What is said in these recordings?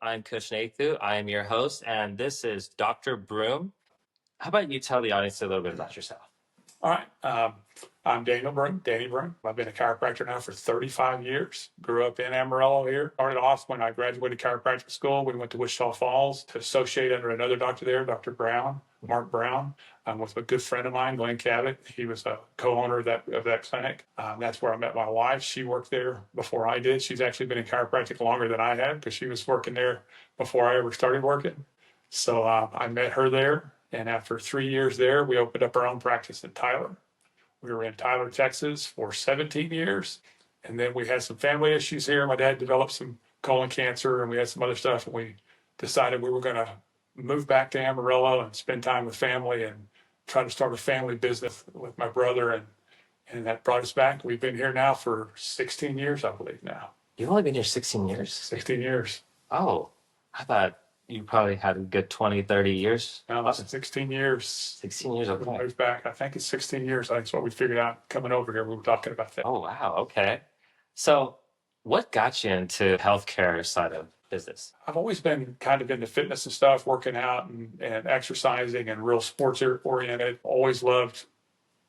I'm Kushnathu. I am your host, and this is Dr. Broom. How about you tell the audience a little bit about yourself? All right. I'm Danny Broom. I've been a chiropractor now for 35 years. Grew up in Amarillo here. Started off when I graduated chiropractic school. We went to Wichita Falls to associate under another doctor there, Dr. Brown, Mark Brown, with a good friend of mine, Glenn Cabot. He was a co-owner of that clinic. That's where I met my wife. She worked there before I did. She's actually been in chiropractic longer than I had because she was working there before I ever started working. So I met her there. And after 3 years there, we opened up our own practice in Tyler. We were in Tyler, Texas for 17 years. And then we had some family issues here. My dad developed some colon cancer and we had some other stuff. And we decided we were going to move back to Amarillo and spend time with family and try to start a family business with my brother. And that brought us back. We've been here now for 16 years, I believe now. You've only been here 16 years? 16 years. Oh, I thought you probably had a good 20, 30 years. No, 16 years. 16 years, okay. We moved back. I think it's 16 years. I think that's what we figured out coming over here. We were talking about that. Oh, wow, okay. So what got you into healthcare side of business? I've always been kind of into fitness and stuff, working out and exercising and real sports oriented. Always loved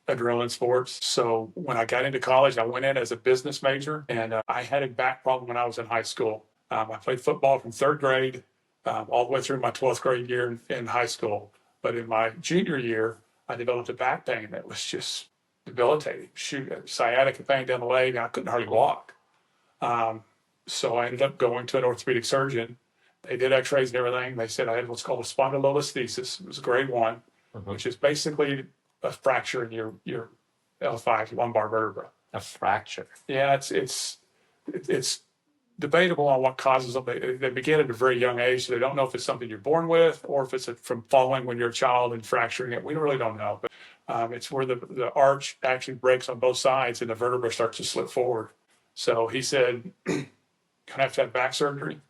adrenaline sports. So when I got into college, I went in as a business major and I had a back problem when I was in high school. I played football from third grade all the way through my 12th grade year in high school. But in my junior year, I developed a back pain that was just debilitating. Sciatica pain down the leg, and I couldn't hardly walk. So I ended up going to an orthopedic surgeon. They did x-rays and everything. They said I had what's called a spondylolisthesis. It was grade 1, which is basically a fracture in your L5 lumbar vertebra. A fracture? Yeah, it's debatable on what causes them. They begin at a very young age, so they don't know if it's something you're born with or if it's from falling when you're a child and fracturing it. We really don't know, but it's where the arch actually breaks on both sides and the vertebra starts to slip forward. So he said, "Gonna have to have back surgery."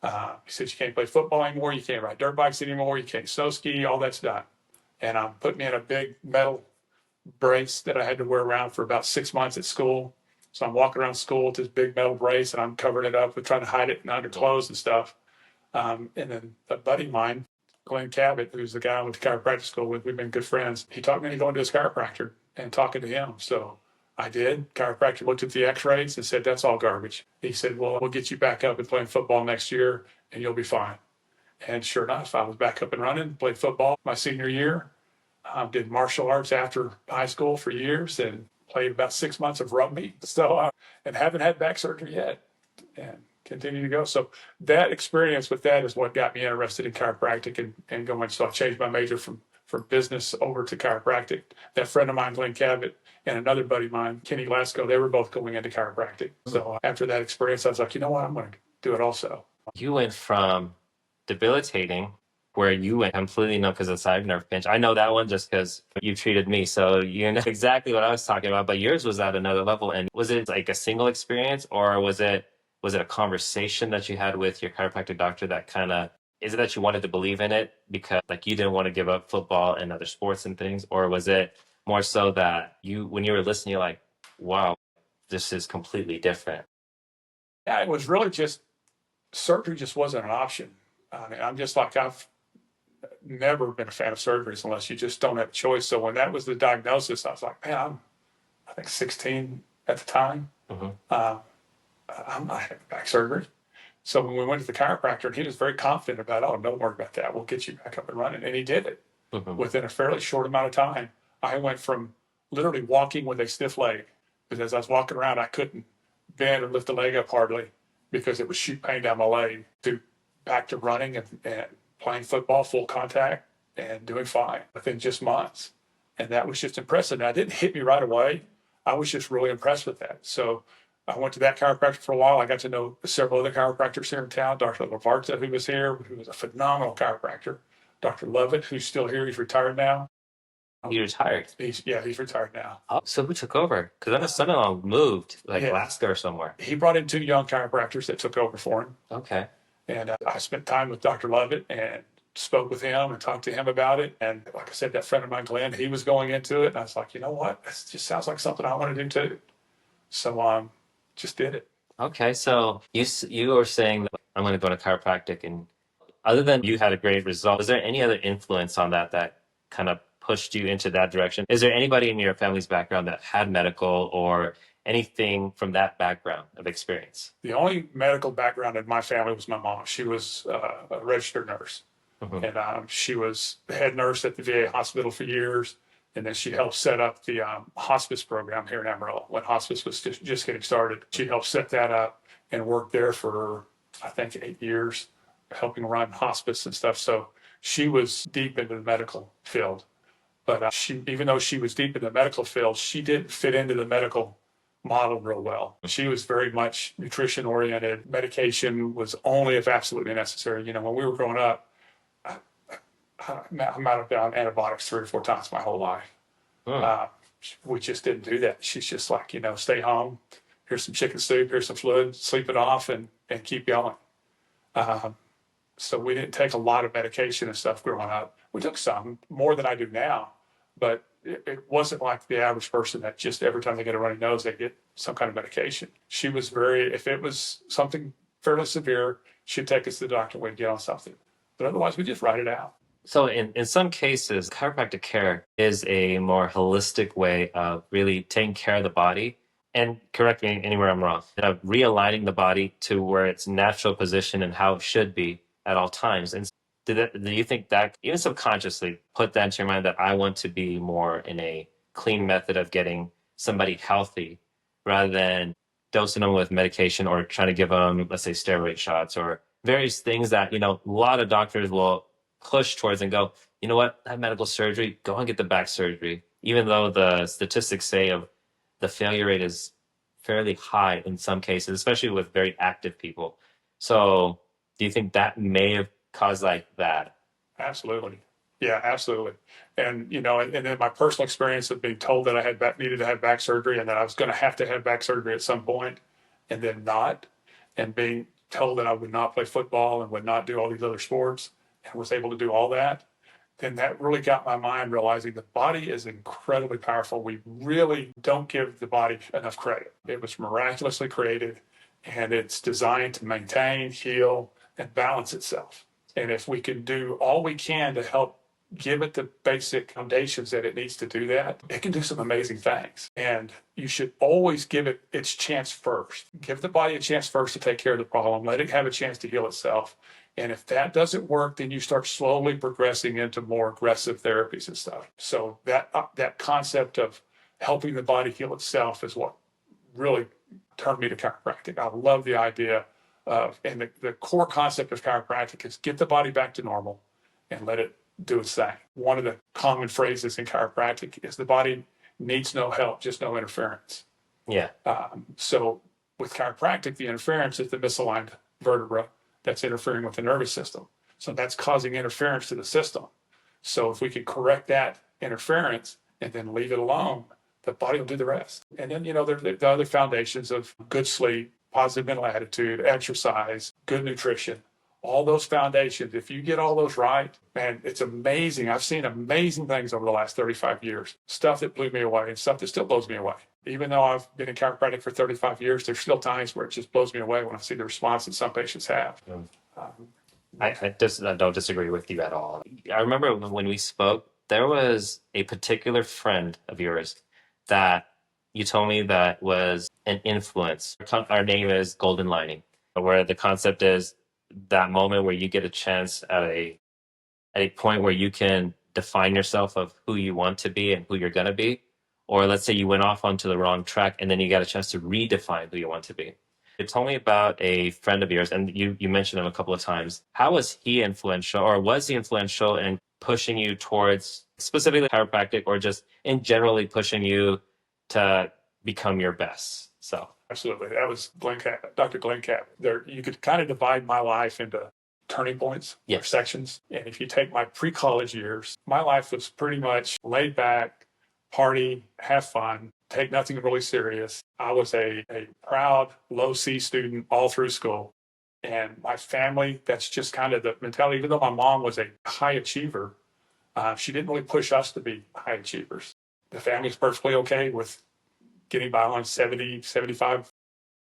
He said, "You can't play football anymore. You can't ride dirt bikes anymore. You can't snow ski. All that's done." And put me in a big metal brace that I had to wear around for about 6 months at school. So I'm walking around school with this big metal brace and I'm covering it up with trying to hide it under clothes and stuff. And then a buddy of mine, Glenn Cabot, who's the guy I went to chiropractic school with, we've been good friends. He talked me into going to his chiropractor and talking to him. So I did. Chiropractor looked at the x-rays and said, "That's all garbage." He said, "Well, we'll get you back up and playing football next year and you'll be fine." And sure enough, I was back up and running, played football my senior year, did martial arts after high school for years and played about 6 months of rugby. So, and haven't had back surgery yet and continue to go. So that experience with that is what got me interested in chiropractic and going. So I changed my major from business over to chiropractic. That friend of mine, Glenn Cabot, and another buddy of mine, Kenny Glasgow, they were both going into chiropractic. So after that experience, I was like, you know what, I'm going to do it also. You went from debilitating, where you went completely numb because of the sciatic nerve pinch. I know that one just because you treated me, so you know exactly what I was talking about. But yours was at another level. And was it like a single experience, or was it a conversation that you had with your chiropractic doctor that kind of, is it that you wanted to believe in it because like you didn't want to give up football and other sports and things, or was it more so that when you were listening, you're like, wow, this is completely different? Yeah, it was really just surgery just wasn't an option. I mean, I'm just like, I've never been a fan of surgeries unless you just don't have a choice. So when that was the diagnosis, I was like, man, I think 16 at the time. I'm not having back surgery. So when we went to the chiropractor, he was very confident about, "Oh, don't worry about that. We'll get you back up and running." And he did it within a fairly short amount of time. I went from literally walking with a stiff leg, because as I was walking around, I couldn't bend or lift the leg up hardly because it was shoot pain down my leg, to back to running and playing football, full contact, and doing fine within just months. And that was just impressive. Now, it didn't hit me right away. I was just really impressed with that. So I went to that chiropractor for a while. I got to know several other chiropractors here in town. Dr. Lavarta, who was here, who was a phenomenal chiropractor. Dr. Lovett, who's still here. He's retired now. You retired? He's retired now. Oh, so who took over? Because I know son-in-law moved, like Alaska or somewhere. He brought in 2 young chiropractors that took over for him. Okay. And I spent time with Dr. Lovett and spoke with him and talked to him about it. And like I said, that friend of mine, Glenn, he was going into it. And I was like, you know what? This just sounds like something I want to do too. So just did it. Okay, so you were saying that I'm going to go to chiropractic. And other than you had a great result, is there any other influence on that kind of pushed you into that direction? Is there anybody in your family's background that had medical or anything from that background of experience? The only medical background in my family was my mom. She was a registered nurse. Hmm. And she was the head nurse at the VA hospital for years. And then she helped set up the hospice program here in Amarillo when hospice was just getting started. She helped set that up and worked there for, I think, 8 years, helping run hospice and stuff. So she was deep into the medical field. But even though she was deep in the medical field, she didn't fit into the medical model real well. She was very much nutrition oriented. Medication was only if absolutely necessary. You know, when we were growing up, I might have been on antibiotics 3 or 4 times my whole life. Hmm. We just didn't do that. She's just like, stay home. Here's some chicken soup. Here's some fluid. Sleep it off and keep going. So we didn't take a lot of medication and stuff growing up. We took some, more than I do now, but it wasn't like the average person that just every time they get a runny nose, they get some kind of medication. She was if it was something fairly severe, she'd take us to the doctor and we'd get on something. But otherwise, we just write it out. So in some cases, chiropractic care is a more holistic way of really taking care of the body. And correct me anywhere I'm wrong, of realigning the body to where its natural position and how it should be at all times. And do you think that even subconsciously put that into your mind that I want to be more in a clean method of getting somebody healthy rather than dosing them with medication or trying to give them, let's say, steroid shots or various things that, a lot of doctors will push towards and go, you know what, that medical surgery, go and get the back surgery, even though the statistics say of the failure rate is fairly high in some cases, especially with very active people. So do you think that may have caused like that? Absolutely. Yeah, absolutely. And, and then my personal experience of being told that I needed to have back surgery and that I was going to have back surgery at some point and then not, and being told that I would not play football and would not do all these other sports and was able to do all that, then that really got my mind realizing the body is incredibly powerful. We really don't give the body enough credit. It was miraculously created and it's designed to maintain, heal, and balance itself. And if we can do all we can to help give it the basic foundations that it needs to do that, it can do some amazing things. And you should always give it its chance first. Give the body a chance first to take care of the problem. Let it have a chance to heal itself. And if that doesn't work, then you start slowly progressing into more aggressive therapies and stuff. So that concept of helping the body heal itself is what really turned me to chiropractic. I love the idea of, and the core concept of chiropractic is get the body back to normal and let it do its thing. One of the common phrases in chiropractic is the body needs no help, just no interference. Yeah. So with chiropractic, the interference is the misaligned vertebra that's interfering with the nervous system. So that's causing interference to the system. So if we can correct that interference and then leave it alone, the body will do the rest. And then, there are the other foundations of good sleep, positive mental attitude, exercise, good nutrition, all those foundations. If you get all those right, man, it's amazing. I've seen amazing things over the last 35 years, stuff that blew me away and stuff that still blows me away. Even though I've been in chiropractic for 35 years, there's still times where it just blows me away when I see the response that some patients have. I don't disagree with you at all. I remember when we spoke, there was a particular friend of yours that you told me that was an influence. Our name is Golden Lining, where the concept is that moment where you get a chance at a point where you can define yourself of who you want to be and who you're going to be. Or let's say you went off onto the wrong track and then you got a chance to redefine who you want to be. You told me about a friend of yours, and you mentioned him a couple of times. How was he influential, or was he influential in pushing you towards specifically chiropractic, or just in generally pushing you to become your best? So absolutely, that was Dr. Glenn Cap. There, you could kind of divide my life into turning points or sections. And if you take my pre-college years, my life was pretty much laid back, party, have fun, take nothing really serious. I was a proud low C student all through school. And my family, that's just kind of the mentality. Even though my mom was a high achiever, she didn't really push us to be high achievers. The family's perfectly okay with getting by on 70, 75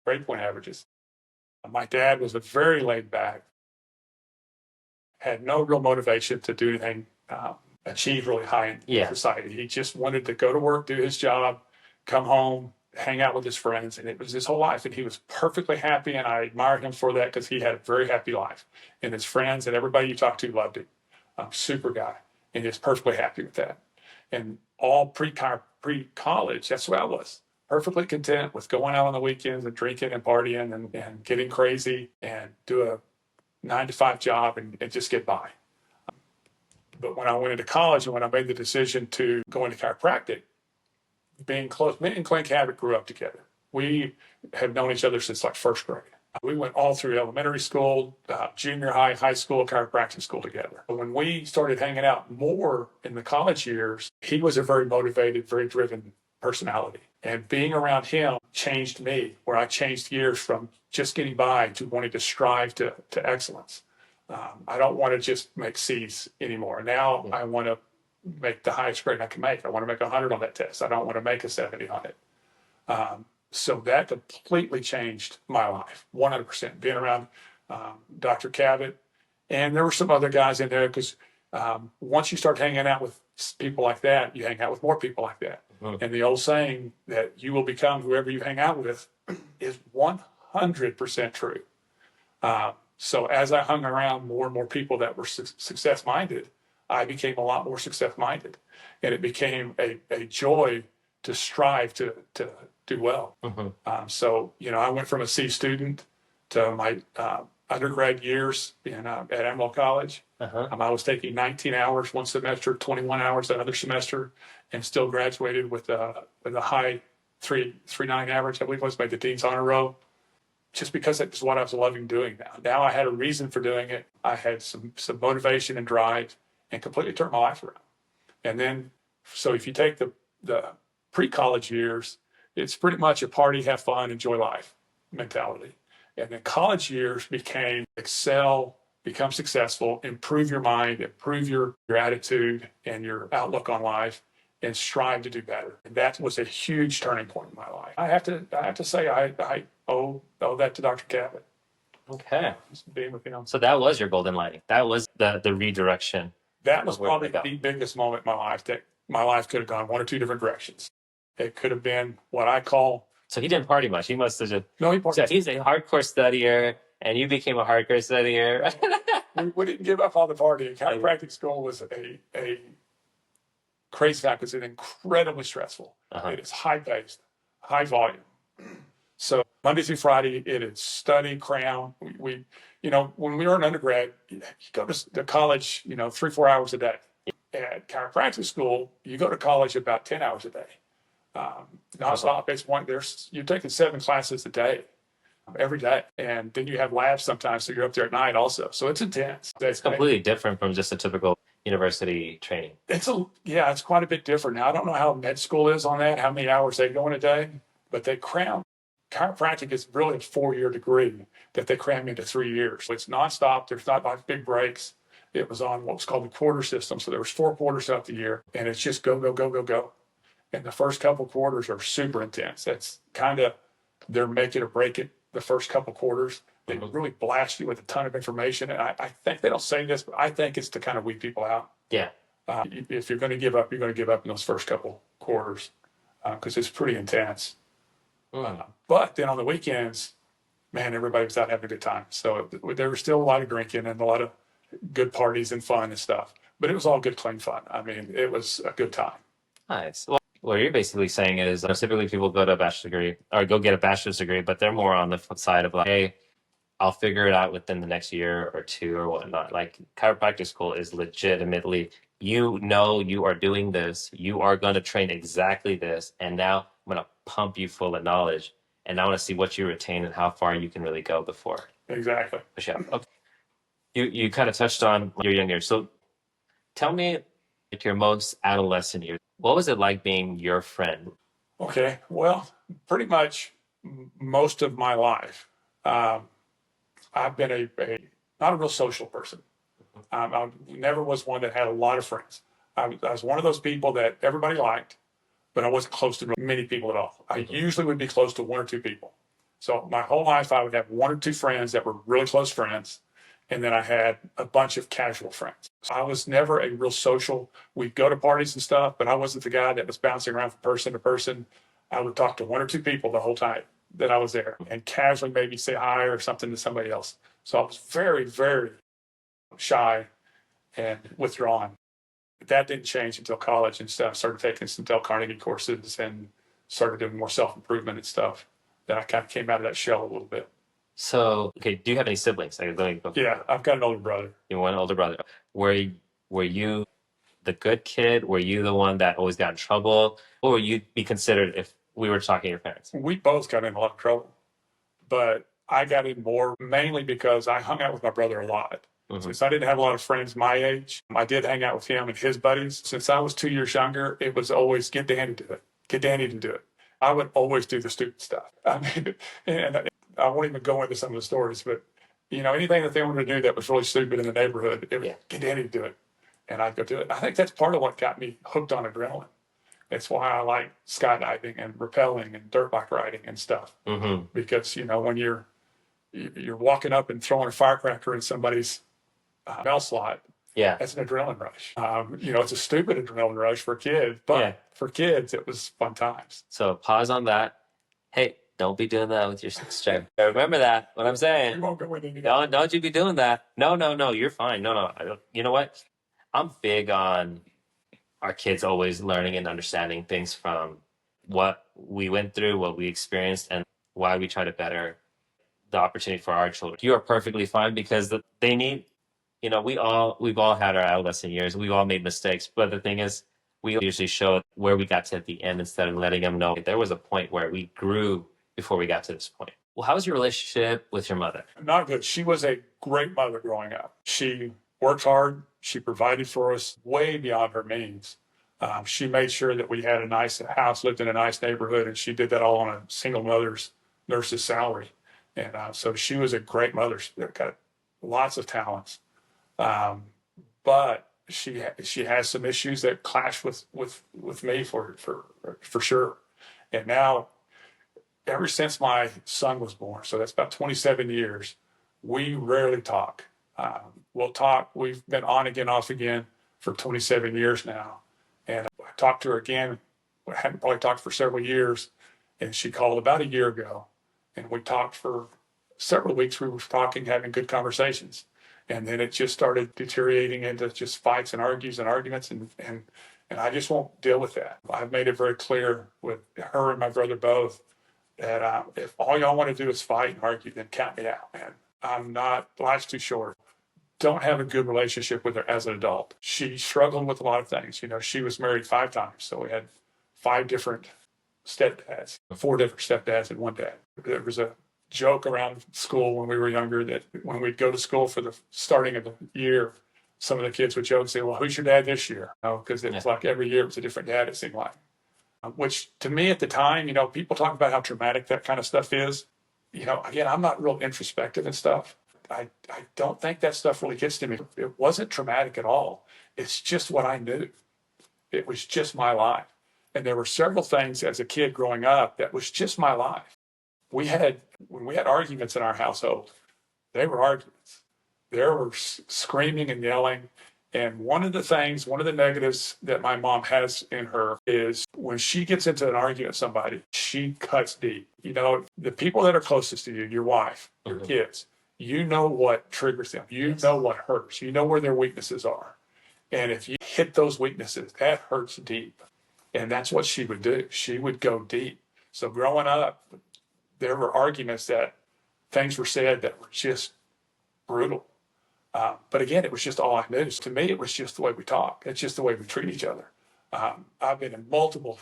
grade point averages. My dad was a very laid back, had no real motivation to do anything, achieve really high in Yeah. society. He just wanted to go to work, do his job, come home, hang out with his friends, and it was his whole life. And he was perfectly happy, and I admire him for that because he had a very happy life. And his friends and everybody you talked to loved him. Super guy, and he's perfectly happy with that. And all pre-college, that's what I was. Perfectly content with going out on the weekends and drinking and partying and getting crazy and do a 9 to 5 job and just get by. But when I went into college and when I made the decision to go into chiropractic, being close, me and Clint Cabot grew up together. We have known each other since like first grade. We went all through elementary school, junior high, high school, chiropractic school together. But when we started hanging out more in the college years, he was a very motivated, very driven personality. And being around him changed me, where I changed gears from just getting by to wanting to strive to excellence. I don't want to just make C's anymore. Now I want to make the highest grade I can make. I want to make 100 on that test. I don't want to make a 70 on it. So that completely changed my life, 100%. Being around Dr. Cabot, and there were some other guys in there because once you start hanging out with people like that, you hang out with more people like that. And the old saying that you will become whoever you hang out with is 100% true. So as I hung around more and more people that were success minded, I became a lot more success minded, and it became a joy to strive to do well. So I went from a C student to my undergrad years at Emerald College. I was taking 19 hours one semester, 21 hours another semester, and still graduated with a high 3.9 average. I believe I was made the Dean's Honor Roll, just because it's what I was loving doing now. Now I had a reason for doing it. I had some motivation and drive, and completely turned my life around. And then, so if you take the pre-college years, it's pretty much a party, have fun, enjoy life mentality. And then college years became excel, become successful, improve your mind, improve your attitude and your outlook on life, and strive to do better. And that was a huge turning point in my life. I have to say I owe that to Dr. Cabot. Okay. Just being with him. So that was your golden lighting. That was the redirection. That was probably the biggest moment in my life that my life could have gone one or two different directions. It could have been what I call. So he didn't party much. He must have just. No, he partied. So he's a hardcore studier, and you became a hardcore studier. we didn't give up on the partying. Chiropractic school was a crazy time because it's incredibly stressful. It is high paced, high volume. So Monday through Friday, it is study, cram. We when we were in undergrad, you go to college, 3-4 hours a day. At chiropractic school, you go to college about 10 hours a day. Nonstop. It's you're taking 7 classes a day, every day. And then you have labs sometimes, so you're up there at night also. So it's intense. It's completely different from just a typical university training. It's quite a bit different. Now, I don't know how med school is on that, how many hours they go in a day, but they cram. Chiropractic is really a 4-year degree that they cram into 3 years. So it's nonstop. There's not like big breaks. It was on what was called the quarter system. So there was 4 quarters throughout the year, and it's just go, go, go, go, go. And the first couple quarters are super intense. That's kind of, they're make it or break it the first couple quarters. They really blast you with a ton of information. And I think they don't say this, but I think it's to kind of weed people out. Yeah. If you're going to give up, you're going to give up in those first couple quarters because it's pretty intense. But then on the weekends, man, everybody was out having a good time. So there was still a lot of drinking and a lot of good parties and fun and stuff. But it was all good, clean fun. I mean, it was a good time. Nice. Well, what you're basically saying is typically people go to a bachelor's degree or go get a bachelor's degree, but they're more on the side of like, hey, I'll figure it out within the next year or two or whatnot. Like chiropractic school is legitimately, you are doing this, you are going to train exactly this, and now I'm going to pump you full of knowledge, and I want to see what you retain and how far you can really go before. Exactly. Yeah. Okay. You kind of touched on your young years. So tell me your most adolescent years. What was it like being your friend? Okay. Well, pretty much most of my life, I've been not a real social person. I never was one that had a lot of friends. I was one of those people that everybody liked, but I wasn't close to many people at all. I usually would be close to 1 or 2 people. So my whole life, I would have one or two friends that were really close friends. And then I had a bunch of casual friends. So I was never a real social. We'd go to parties and stuff, but I wasn't the guy that was bouncing around from person to person. I would talk to one or two people the whole time that I was there and casually maybe say hi or something to somebody else. So I was very, very shy and withdrawn. That didn't change until college and stuff. Started taking some Dale Carnegie courses and started doing more self-improvement and stuff. Then I kind of came out of that shell a little bit. So, okay, do you have any siblings? Like, let me go. Yeah, I've got an older brother. You have one older brother. Were you the good kid? Were you the one that always got in trouble? What would you be considered if we were talking to your parents? We both got in a lot of trouble, but I got in more mainly because I hung out with my brother a lot. Since I didn't have a lot of friends my age, I did hang out with him and his buddies. Since I was 2 years younger, it was always get Danny to do it. Get Danny to do it. I would always do the stupid stuff. I mean, and I won't even go into some of the stories, but anything that they wanted to do that was really stupid in the neighborhood, it would get Danny to do it. And I'd go do it. I think that's part of what got me hooked on adrenaline. It's why I like skydiving and rappelling and dirt bike riding and stuff. Because, when you're walking up and throwing a firecracker in somebody's mail slot, that's an adrenaline rush. It's a stupid adrenaline rush for kids, but for kids, it was fun times. So pause on that. Hey, don't be doing that with your sister. Remember that, what I'm We saying. won't go into that. Don't you be doing that. No, you're fine. No. You know what? I'm big on our kids always learning and understanding things from what we went through, what we experienced, and why we try to better the opportunity for our children. You are perfectly fine because they need, we've all had our adolescent years. We've all made mistakes. But the thing is, we usually show where we got to at the end instead of letting them know there was a point where we grew before we got to this point. Well, how was your relationship with your mother? Not good. She was a great mother growing up. She worked hard. She provided for us way beyond her means. She made sure that we had a nice house, lived in a nice neighborhood, and she did that all on a single nurse's salary. And so she was a great mother. She got lots of talents. But she has some issues that clash with me for sure. And now, ever since my son was born, so that's about 27 years, we rarely talk. We'll talk. We've been on again, off again for 27 years now. And I talked to her again. We hadn't probably talked for several years. And she called about a year ago. And we talked for several weeks. We were talking, having good conversations. And then it just started deteriorating into just fights and arguments. And I just won't deal with that. I've made it very clear with her and my brother both that if all y'all want to do is fight and argue, then count me out, man. I'm not, life's too short. Don't have a good relationship with her as an adult. She struggled with a lot of things. She was married 5 times. So we had 5 different stepdads, 4 different stepdads and one dad. There was a joke around school when we were younger that when we'd go to school for the starting of the year, some of the kids would joke and say, well, who's your dad this year? Because it was like every year it was a different dad, it seemed like. Which to me at the time, people talk about how traumatic that kind of stuff is. Again, I'm not real introspective and stuff. I don't think that stuff really gets to me. It wasn't traumatic at all. It's just what I knew. It was just my life. And there were several things as a kid growing up that was just my life. When we had arguments in our household, they were arguments. There were screaming and yelling. And one of the negatives that my mom has in her is when she gets into an argument with somebody, she cuts deep. The people that are closest to you, your wife, your kids, what triggers them. You know what hurts. You know where their weaknesses are. And if you hit those weaknesses, that hurts deep. And that's what she would do. She would go deep. So growing up, there were arguments that things were said that were just brutal. But again, it was just all I knew. To me, it was just the way we talk. It's just the way we treat each other. I've been in multiple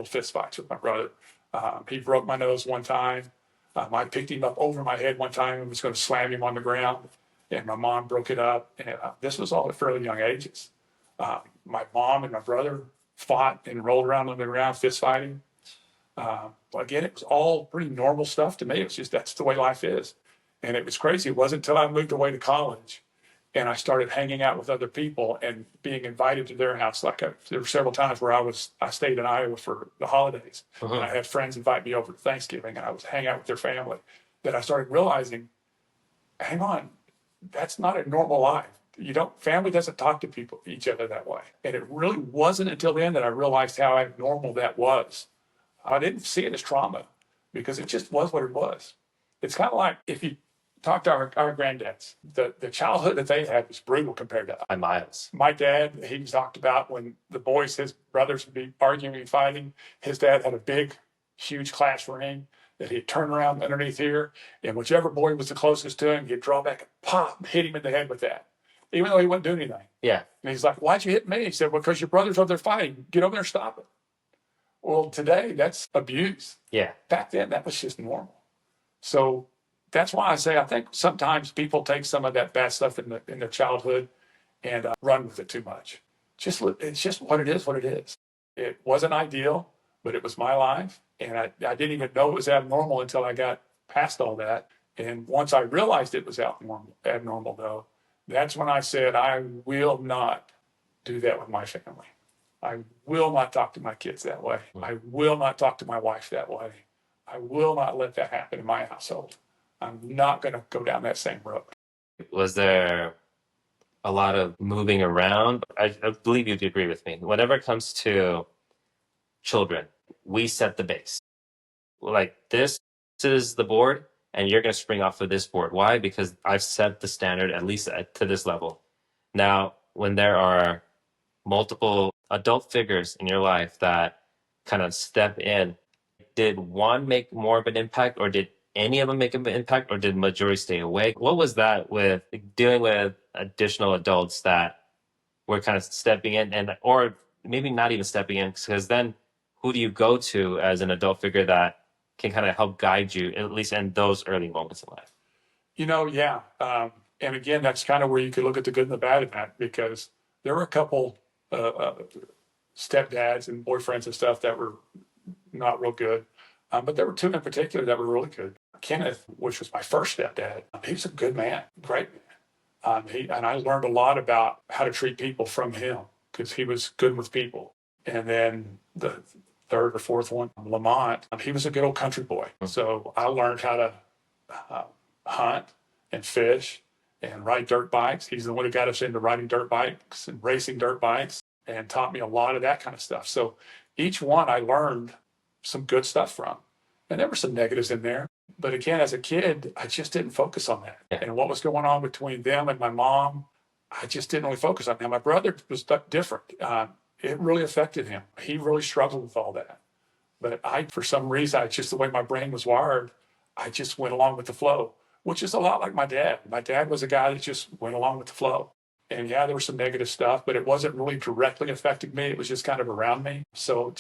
fist fights with my brother. He broke my nose one time. I picked him up over my head one time and was going to slam him on the ground. And my mom broke it up. And this was all at fairly young ages. My mom and my brother fought and rolled around on the ground fist fighting. Again, it was all pretty normal stuff to me. It's just that's the way life is. And it was crazy. It wasn't until I moved away to college and I started hanging out with other people and being invited to their house. There were several times where I stayed in Iowa for the holidays, and I had friends invite me over to Thanksgiving, and I was hanging out with their family. That I started realizing, hang on, that's not a normal life. Family doesn't talk to each other that way. And it really wasn't until then that I realized how abnormal that was. I didn't see it as trauma because it just was what it was. It's kind of like if you talk to our granddads, the childhood that they had was brutal compared to By miles. my dad. He talked about when his brothers would be arguing and fighting, his dad had a big, huge class ring that he'd turn around underneath here, and whichever boy was the closest to him, he'd draw back and pop, and hit him in the head with that, even though he wouldn't do anything. Yeah. And he's like, "Why'd you hit me?" He said, "Well, because your brother's over there fighting. Get over there and stop it." Well, today, that's abuse. Yeah. Back then, that was just normal. So that's why I say I think sometimes people take some of that bad stuff in their childhood and run with it too much. It's just what it is. What it is. It wasn't ideal, but it was my life, and I didn't even know it was abnormal until I got past all that. And once I realized it was abnormal, though, that's when I said I will not do that with my family. I will not talk to my kids that way. I will not talk to my wife that way. I will not let that happen in my household. I'm not going to go down that same road. Was there a lot of moving around? I believe you'd agree with me. Whenever it comes to children, we set the base. Like, this is the board, and you're going to spring off of this board. Why? Because I've set the standard at least to this level. Now, when there are multiple adult figures in your life that kind of step in, did one make more of an impact, or did any of them make an impact, or did majority stay away? What was that with dealing with additional adults that were kind of stepping in, and or maybe not even stepping in, because then who do you go to as an adult figure that can kind of help guide you, at least in those early moments in life? Yeah. And again, that's kind of where you could look at the good and the bad in that, because there were a couple stepdads and boyfriends and stuff that were not real good. But there were two in particular that were really good. Kenneth, which was my first stepdad, he was a good man, great man. And I learned a lot about how to treat people from him because he was good with people. And then the third or fourth one, Lamont, he was a good old country boy. So I learned how to hunt and fish and ride dirt bikes. He's the one who got us into riding dirt bikes and racing dirt bikes and taught me a lot of that kind of stuff. So each one I learned some good stuff from. And there were some negatives in there. But again, as a kid, I just didn't focus on that. Yeah. And what was going on between them and my mom, I just didn't really focus on. Now, my brother was different. It really affected him. He really struggled with all that. But for some reason, it's just the way my brain was wired, I just went along with the flow, which is a lot like my dad. My dad was a guy that just went along with the flow. And yeah, there was some negative stuff, but it wasn't really directly affecting me. It was just kind of around me. So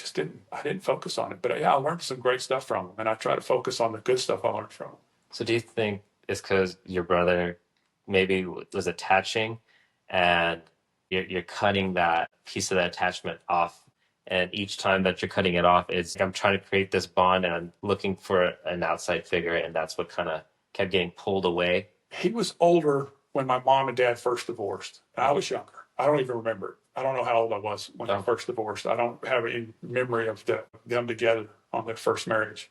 I didn't focus on it. But yeah, I learned some great stuff from him, and I try to focus on the good stuff I learned from him. So do you think it's because your brother maybe was attaching, and you're cutting that piece of the attachment off, and each time that you're cutting it off, it's I'm trying to create this bond and I'm looking for an outside figure, and that's what kind of kept getting pulled away? He was older when my mom and dad first divorced. I was younger. I don't even remember it. I don't know how old I was when they first divorced. I don't have any memory of them together on their first marriage.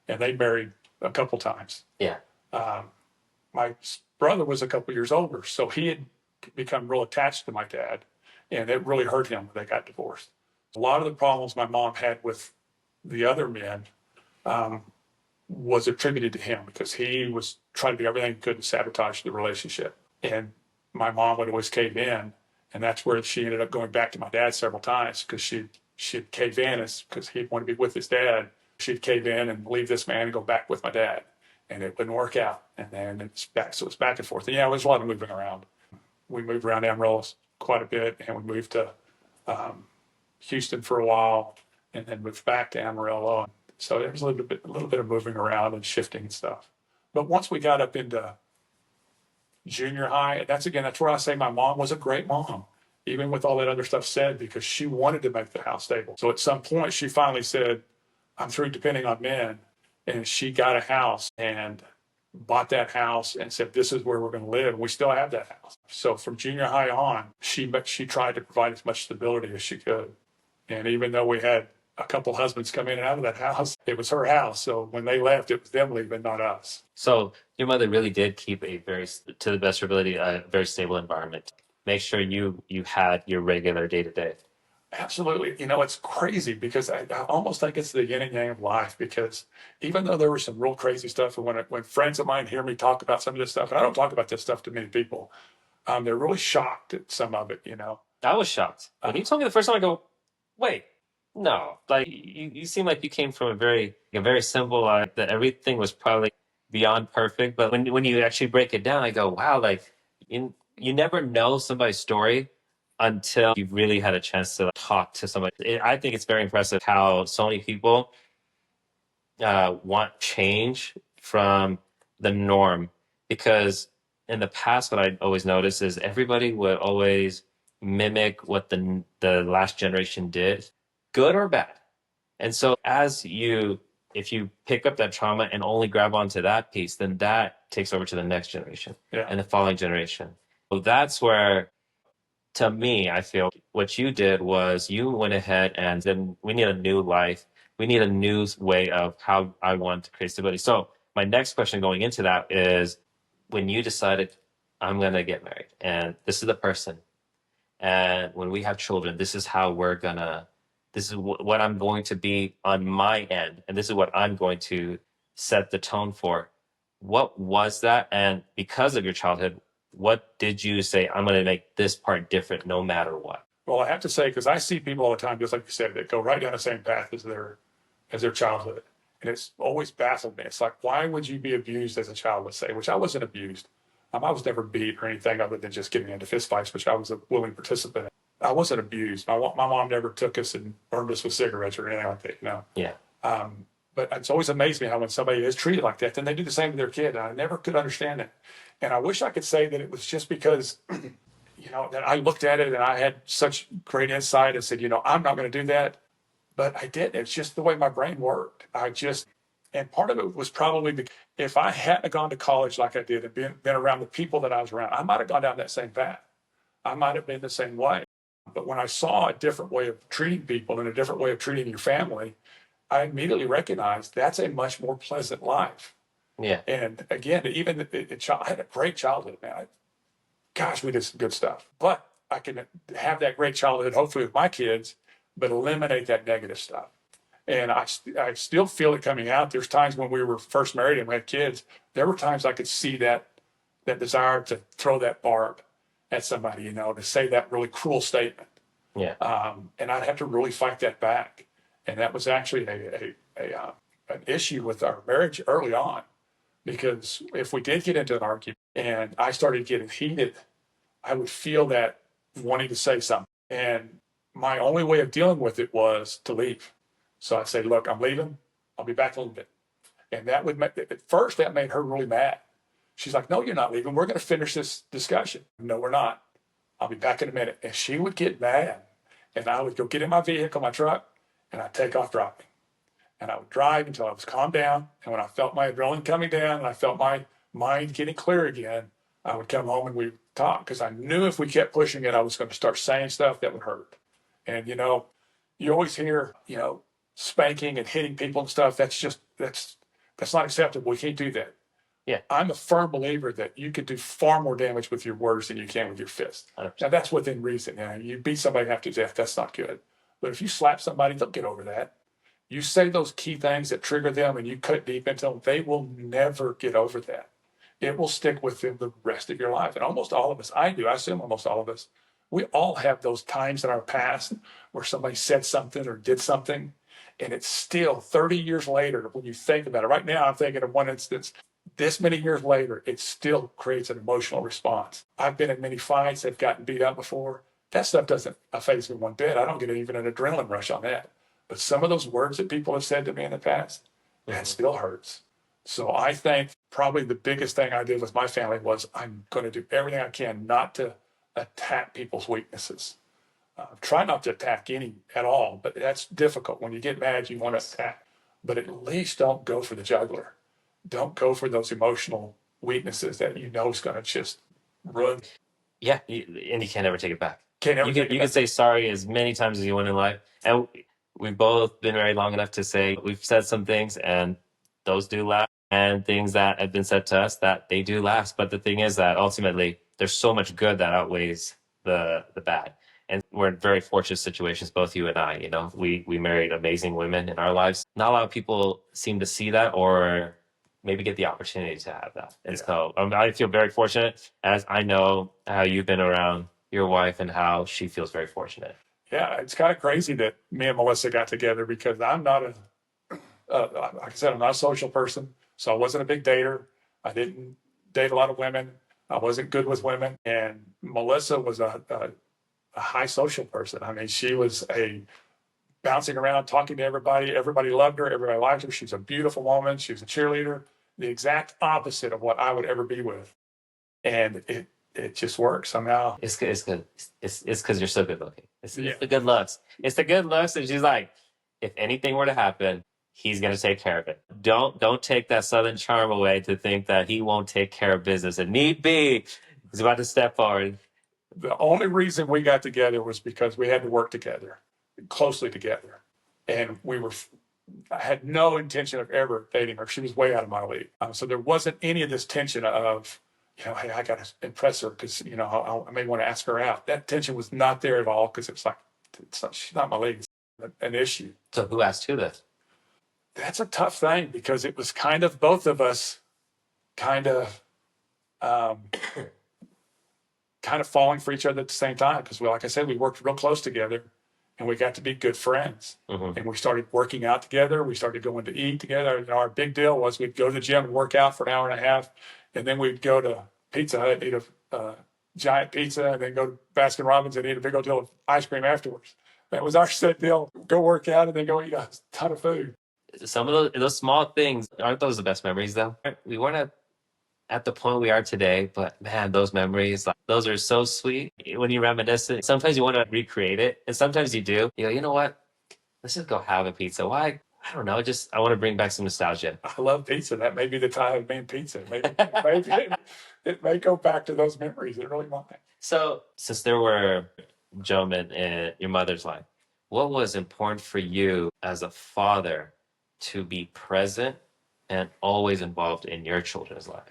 And they married a couple times. Yeah. My brother was a couple years older, so he had become real attached to my dad, and it really hurt him when they got divorced. A lot of the problems my mom had with the other men was attributed to him because he was trying to do everything he could to sabotage the relationship. And my mom would always cave in, and that's where she ended up going back to my dad several times because she'd cave in because he'd want to be with his dad. She'd cave in and leave this man and go back with my dad, and it wouldn't work out. And then it's back, so it's back and forth. And yeah, there was a lot of moving around. We moved around Amarillo quite a bit, and we moved to Houston for a while, and then moved back to Amarillo. So there was a little bit of moving around and shifting and stuff. But once we got up into junior high, that's where I say my mom was a great mom, even with all that other stuff said, because she wanted to make the house stable. So at some point, she finally said, "I'm through depending on men," and she got a house, and bought that house and said, this is where we're going to live. And we still have that house. So from junior high on, she tried to provide as much stability as she could. And even though we had a couple husbands come in and out of that house, it was her house. So when they left, it was them leaving, not us. So your mother really did keep a very, to the best of her ability, a very stable environment. Make sure you had your regular day to day. Absolutely. You know, it's crazy because I almost think it's the yin and yang of life, because even though there was some real crazy stuff, and when friends of mine hear me talk about some of this stuff, and I don't talk about this stuff to many people, they're really shocked at some of it, you know. I was shocked. When you told me the first time, I go, wait, no. Like you seem like you came from a very simple life that everything was probably beyond perfect. But when you actually break it down, I go, wow, like you never know somebody's story until you've really had a chance to talk to somebody. I think it's very impressive how so many people want change from the norm, because in the past, what I always noticed is everybody would always mimic what the last generation did, good or bad. And so if you pick up that trauma and only grab onto that piece, then that takes over to the next generation Yeah. and the following generation. So that's where, to me, I feel what you did was you went ahead and then we need a new life. We need a new way of how I want to create stability. So my next question going into that is, when you decided I'm going to get married and this is the person, and when we have children, this is how this is what I'm going to be on my end. And this is what I'm going to set the tone for. What was that? And because of your childhood, what did you say, I'm going to make this part different no matter what? Well, I have to say, because I see people all the time, just like you said, that go right down the same path as their childhood. And it's always baffled me. It's like, why would you be abused as a child, let's say, which I wasn't abused. I was never beat or anything other than just getting into fistfights, which I was a willing participant in. I wasn't abused. My mom never took us and burned us with cigarettes or anything like that, you know. Yeah. But it's always amazed me how when somebody is treated like that, then they do the same to their kid. And I never could understand it. And I wish I could say that it was just because, you know, that I looked at it and I had such great insight and said, you know, I'm not going to do that. But I did. It's just the way my brain worked. And part of it was probably because if I hadn't gone to college like I did and been around the people that I was around, I might have gone down that same path. I might have been the same way. But when I saw a different way of treating people and a different way of treating your family, I immediately recognized that's a much more pleasant life. Yeah. And again, even I had a great childhood, man. Gosh, we did some good stuff. But I can have that great childhood, hopefully with my kids, but eliminate that negative stuff. And I still feel it coming out. There's times when we were first married and we had kids, there were times I could see that desire to throw that barb at somebody, you know, to say that really cruel statement. Yeah. And I'd have to really fight that back. And that was actually an issue with our marriage early on, because if we did get into an argument and I started getting heated, I would feel that wanting to say something. And my only way of dealing with it was to leave. So I'd say, look, I'm leaving. I'll be back in a little bit. And that would make, at first, that made her really mad. She's like, no, you're not leaving. We're going to finish this discussion. No, we're not. I'll be back in a minute. And she would get mad. And I would go get in my vehicle, my truck, and I'd take off driving. And I would drive until I was calmed down. And when I felt my adrenaline coming down and I felt my mind getting clear again, I would come home and we'd talk, because I knew if we kept pushing it, I was going to start saying stuff that would hurt. And, you know, you always hear, you know, spanking and hitting people and stuff. That's not acceptable. We can't do that. Yeah. I'm a firm believer that you can do far more damage with your words than you can with your fist. 100%. Now, that's within reason. You know, you beat somebody half to death, that's not good. But if you slap somebody, they'll get over that. You say those key things that trigger them and you cut deep into them, they will never get over that. It will stick with them the rest of your life. And almost all of us, I assume almost all of us, we all have those times in our past where somebody said something or did something, and it's still 30 years later, when you think about it. Right now, I'm thinking of one instance, this many years later, it still creates an emotional response. I've been in many fights, I've gotten beat up before. That stuff doesn't faze me one bit. I don't get even an adrenaline rush on that. But some of those words that people have said to me in the past, that still hurts. So I think probably the biggest thing I did with my family was, I'm going to do everything I can not to attack people's weaknesses. Try not to attack any at all, but that's difficult. When you get mad, you want to attack. But at least don't go for the jugular. don't go for those emotional weaknesses that you know is going to just ruin. Yeah, and you can't ever take it back. Can't ever You take can it you can back. say sorry as many times as you want in life, and we've both been married long enough to say we've said some things, and those do last, and things that have been said to us that they do last. But the thing is that ultimately there's so much good that outweighs the bad, and we're in very fortunate situations, both you and I. You know, we married amazing women in our lives. Not a lot of people seem to see that, or maybe get the opportunity to have that. And Yeah. so I feel very fortunate, as I know how you've been around your wife and how she feels very fortunate. Yeah, it's kind of crazy that me and Melissa got together because I'm not like I said, I'm not a social person, so I wasn't a big dater. I didn't date a lot of women. I wasn't good with women, and Melissa was a high social person. I mean, she was a bouncing around, talking to everybody. Everybody loved her. Everybody liked her. She's a beautiful woman. She was a cheerleader. The exact opposite of what I would ever be with, and it just works somehow. It's good. It's good. It's because you're so good looking. Yeah, It's the good looks. It's the good looks. And she's like, if anything were to happen, he's gonna take care of it. Don't take that southern charm away to think that he won't take care of business. And need be, he's about to step forward. the only reason we got together was because we had to work together, closely together, and we were. I had no intention of ever dating her. She was way out of my league, so there wasn't any of this tension of, hey, I got to impress her because I may want to ask her out. That tension was not there at all because it was like, she's not my league. It's an issue. So who asked who this? That's a tough thing because it was kind of both of us, kind of. Kind of falling for each other at the same time because, like I said, we worked real close together and we got to be good friends. Mm-hmm. And we started working out together. We started going to eat together. Our big deal was we'd go to the gym and work out for an hour and a half, and then we'd go to Pizza Hut and eat a giant pizza, and then go to Baskin Robbins and eat a big old deal of ice cream afterwards. That was our set deal. Go work out and then go eat a ton of food. Some of those small things, aren't those the best memories though? We weren't at the point we are today, but man, those memories, like, those are so sweet. When you reminisce it, sometimes you want to recreate it, and sometimes you do. You go, you know what? Let's just go have a pizza. Why? I don't know. Just I want to bring back some nostalgia. I love pizza. That may be the time of being pizza. Maybe it may go back to those memories. It really might. So, since there were gentlemen in your mother's life, what was important for you as a father to be present and always involved in your children's life?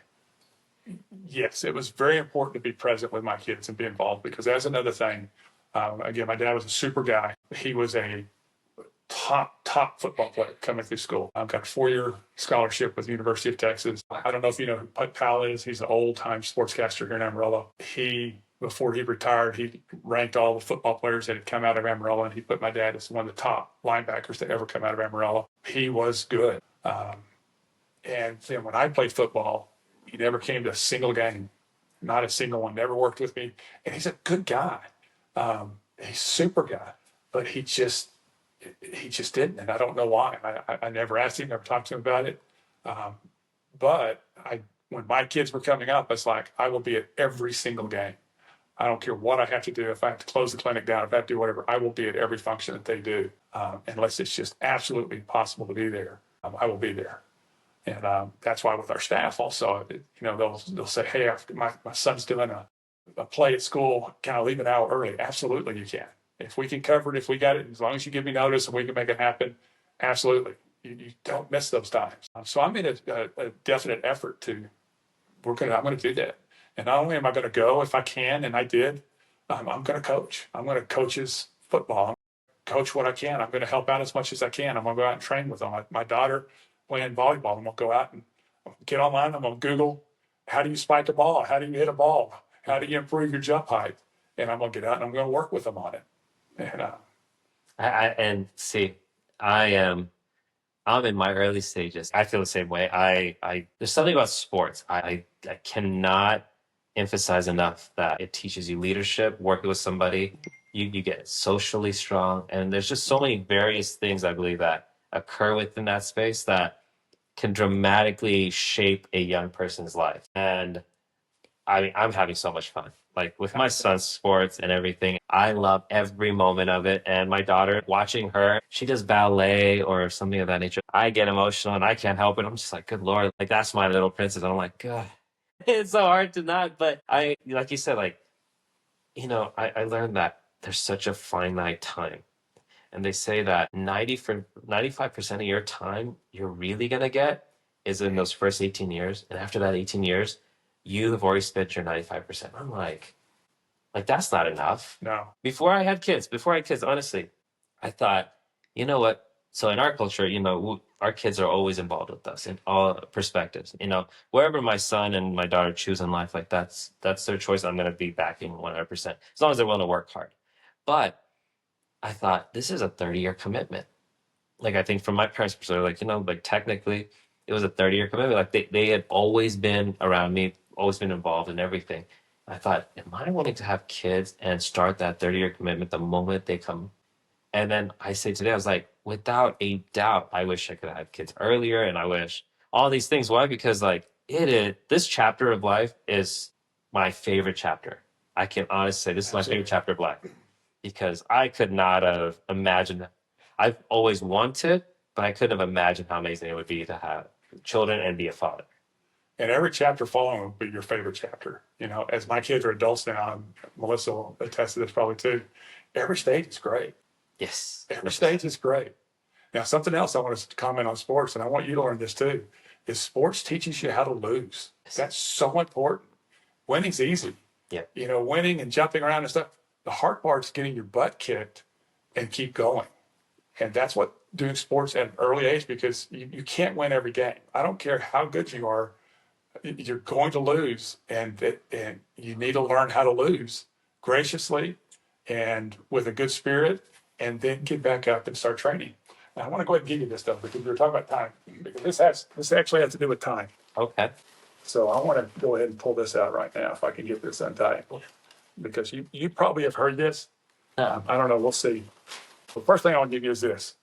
Yes, it was very important to be present with my kids and be involved because that's another thing. Again, my dad was a super guy. He was a top football player coming through school. I've got a 4-year scholarship with the University of Texas. I don't know if you know who Putt Powell is. He's an old-time sportscaster here in Amarillo. Before he retired, he ranked all the football players that had come out of Amarillo, and he put my dad as one of the top linebackers to ever come out of Amarillo. He was good. And then when I played football, he never came to a single game, not a single one, never worked with me. And he's a good guy. He's a super guy, but he just didn't. And I don't know why. I never asked him, never talked to him about it. But when my kids were coming up, it's like, I will be at every single game. I don't care what I have to do. If I have to close the clinic down, if I have to do whatever, I will be at every function that they do. Unless it's just absolutely impossible to be there, I will be there. And that's why with our staff also, they'll say, hey, my son's doing a play at school. Can I leave an hour early? Absolutely, you can. If we can cover it, if we got it, as long as you give me notice and we can make it happen, absolutely. You don't miss those times. So I'm in a definite effort I'm going to do that. And not only am I going to go if I can, and I did, I'm going to coach. I'm going to coach his football. Coach what I can. I'm going to help out as much as I can. I'm going to go out and train with them. My daughter playing volleyball. I'm going to go out and get online. I'm going to Google, how do you spike a ball? How do you hit a ball? How do you improve your jump height? And I'm going to get out and I'm going to work with them on it. And see, I'm in my early stages. I feel the same way. I there's something about sports. I cannot emphasize enough that it teaches you leadership, working with somebody. You get socially strong, and there's just so many various things I believe that occur within that space that can dramatically shape a young person's life. And I mean, I'm having so much fun. Like with my son's sports and everything, I love every moment of it. And my daughter, watching her, she does ballet or something of that nature. I get emotional and I can't help it. I'm just like, good Lord, like that's my little princess. I'm like, God, it's so hard to not. But I, like you said, like, I learned that there's such a finite time. And they say that 95% of your time you're really gonna get is in those first 18 years. And after that 18 years, you have already spent your 95%. I'm like that's not enough. No. Before I had kids, honestly, I thought, you know what? So in our culture, our kids are always involved with us in all perspectives. Wherever my son and my daughter choose in life, like that's their choice. I'm gonna be backing 100%, as long as they're willing to work hard. But I thought this is a 30-year commitment. Like I think from my parents' perspective, like technically it was a 30-year commitment. Like they had always been around me, always been involved in everything. I thought, am I willing to have kids and start that 30-year commitment the moment they come? And then I say today, I was like, without a doubt, I wish I could have had kids earlier, and I wish all these things. Why? Because like this chapter of life is my favorite chapter. I can honestly say this is my favorite chapter of life because I could not have imagined. I've always wanted, but I couldn't have imagined how amazing it would be to have children and be a father. And every chapter following will be your favorite chapter. As my kids are adults now, and Melissa will attest to this probably too, every stage is great. Yes. Every stage is great. Now, something else I want to comment on sports, and I want you to learn this too, is sports teaches you how to lose. That's so important. Winning's easy. Yeah. Winning and jumping around and stuff. The hard part is getting your butt kicked and keep going. And that's what doing sports at an early age, because you can't win every game. I don't care how good you are, you're going to lose, and you need to learn how to lose graciously and with a good spirit, and then get back up and start training. Now, I want to go ahead and give you this stuff because we were talking about time. Because this actually has to do with time. Okay. So I want to go ahead and pull this out right now if I can get this untied, because you probably have heard this. I don't know. We'll see. The first thing I want to give you is this.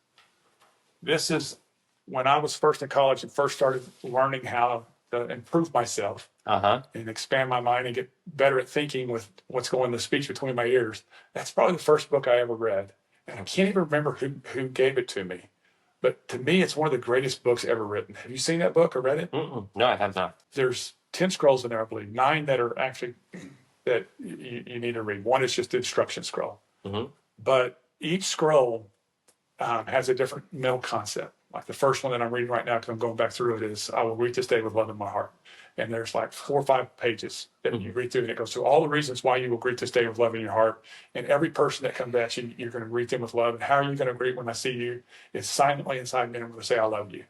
This is when I was first in college and first started learning how to improve myself and expand my mind and get better at thinking with what's going on in the speech between my ears. That's probably the first book I ever read. And I can't even remember who gave it to me. But to me, it's one of the greatest books ever written. Have you seen that book or read it? No, I have not. There's 10 scrolls in there, I believe, 9 that are actually that you need to read. One is just the instruction scroll. But each scroll has a different mental concept. Like the first one that I'm reading right now, because I'm going back through it, is I will greet this day with love in my heart. And there's like 4 or 5 pages that you read through, and it goes through all the reasons why you will greet this day with love in your heart. And every person that comes at you, you're going to greet them with love. And how are you going to greet when I see you? It's silently inside me, I'm going to say, I love you.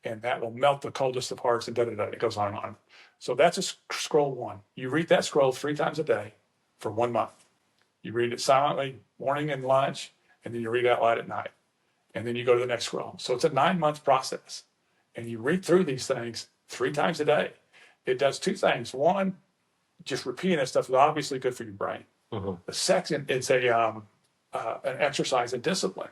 And that will melt the coldest of hearts, and da-da-da. It goes on and on. So that's a scroll 1. You read that scroll 3 times a day for 1 month. You read it silently, morning and lunch, and then you read it out loud at night. And then you go to the next scroll. So it's a 9-month process. And you read through these things 3 times a day. It does 2 things. One, just repeating that stuff is obviously good for your brain. The second, it's an exercise in discipline.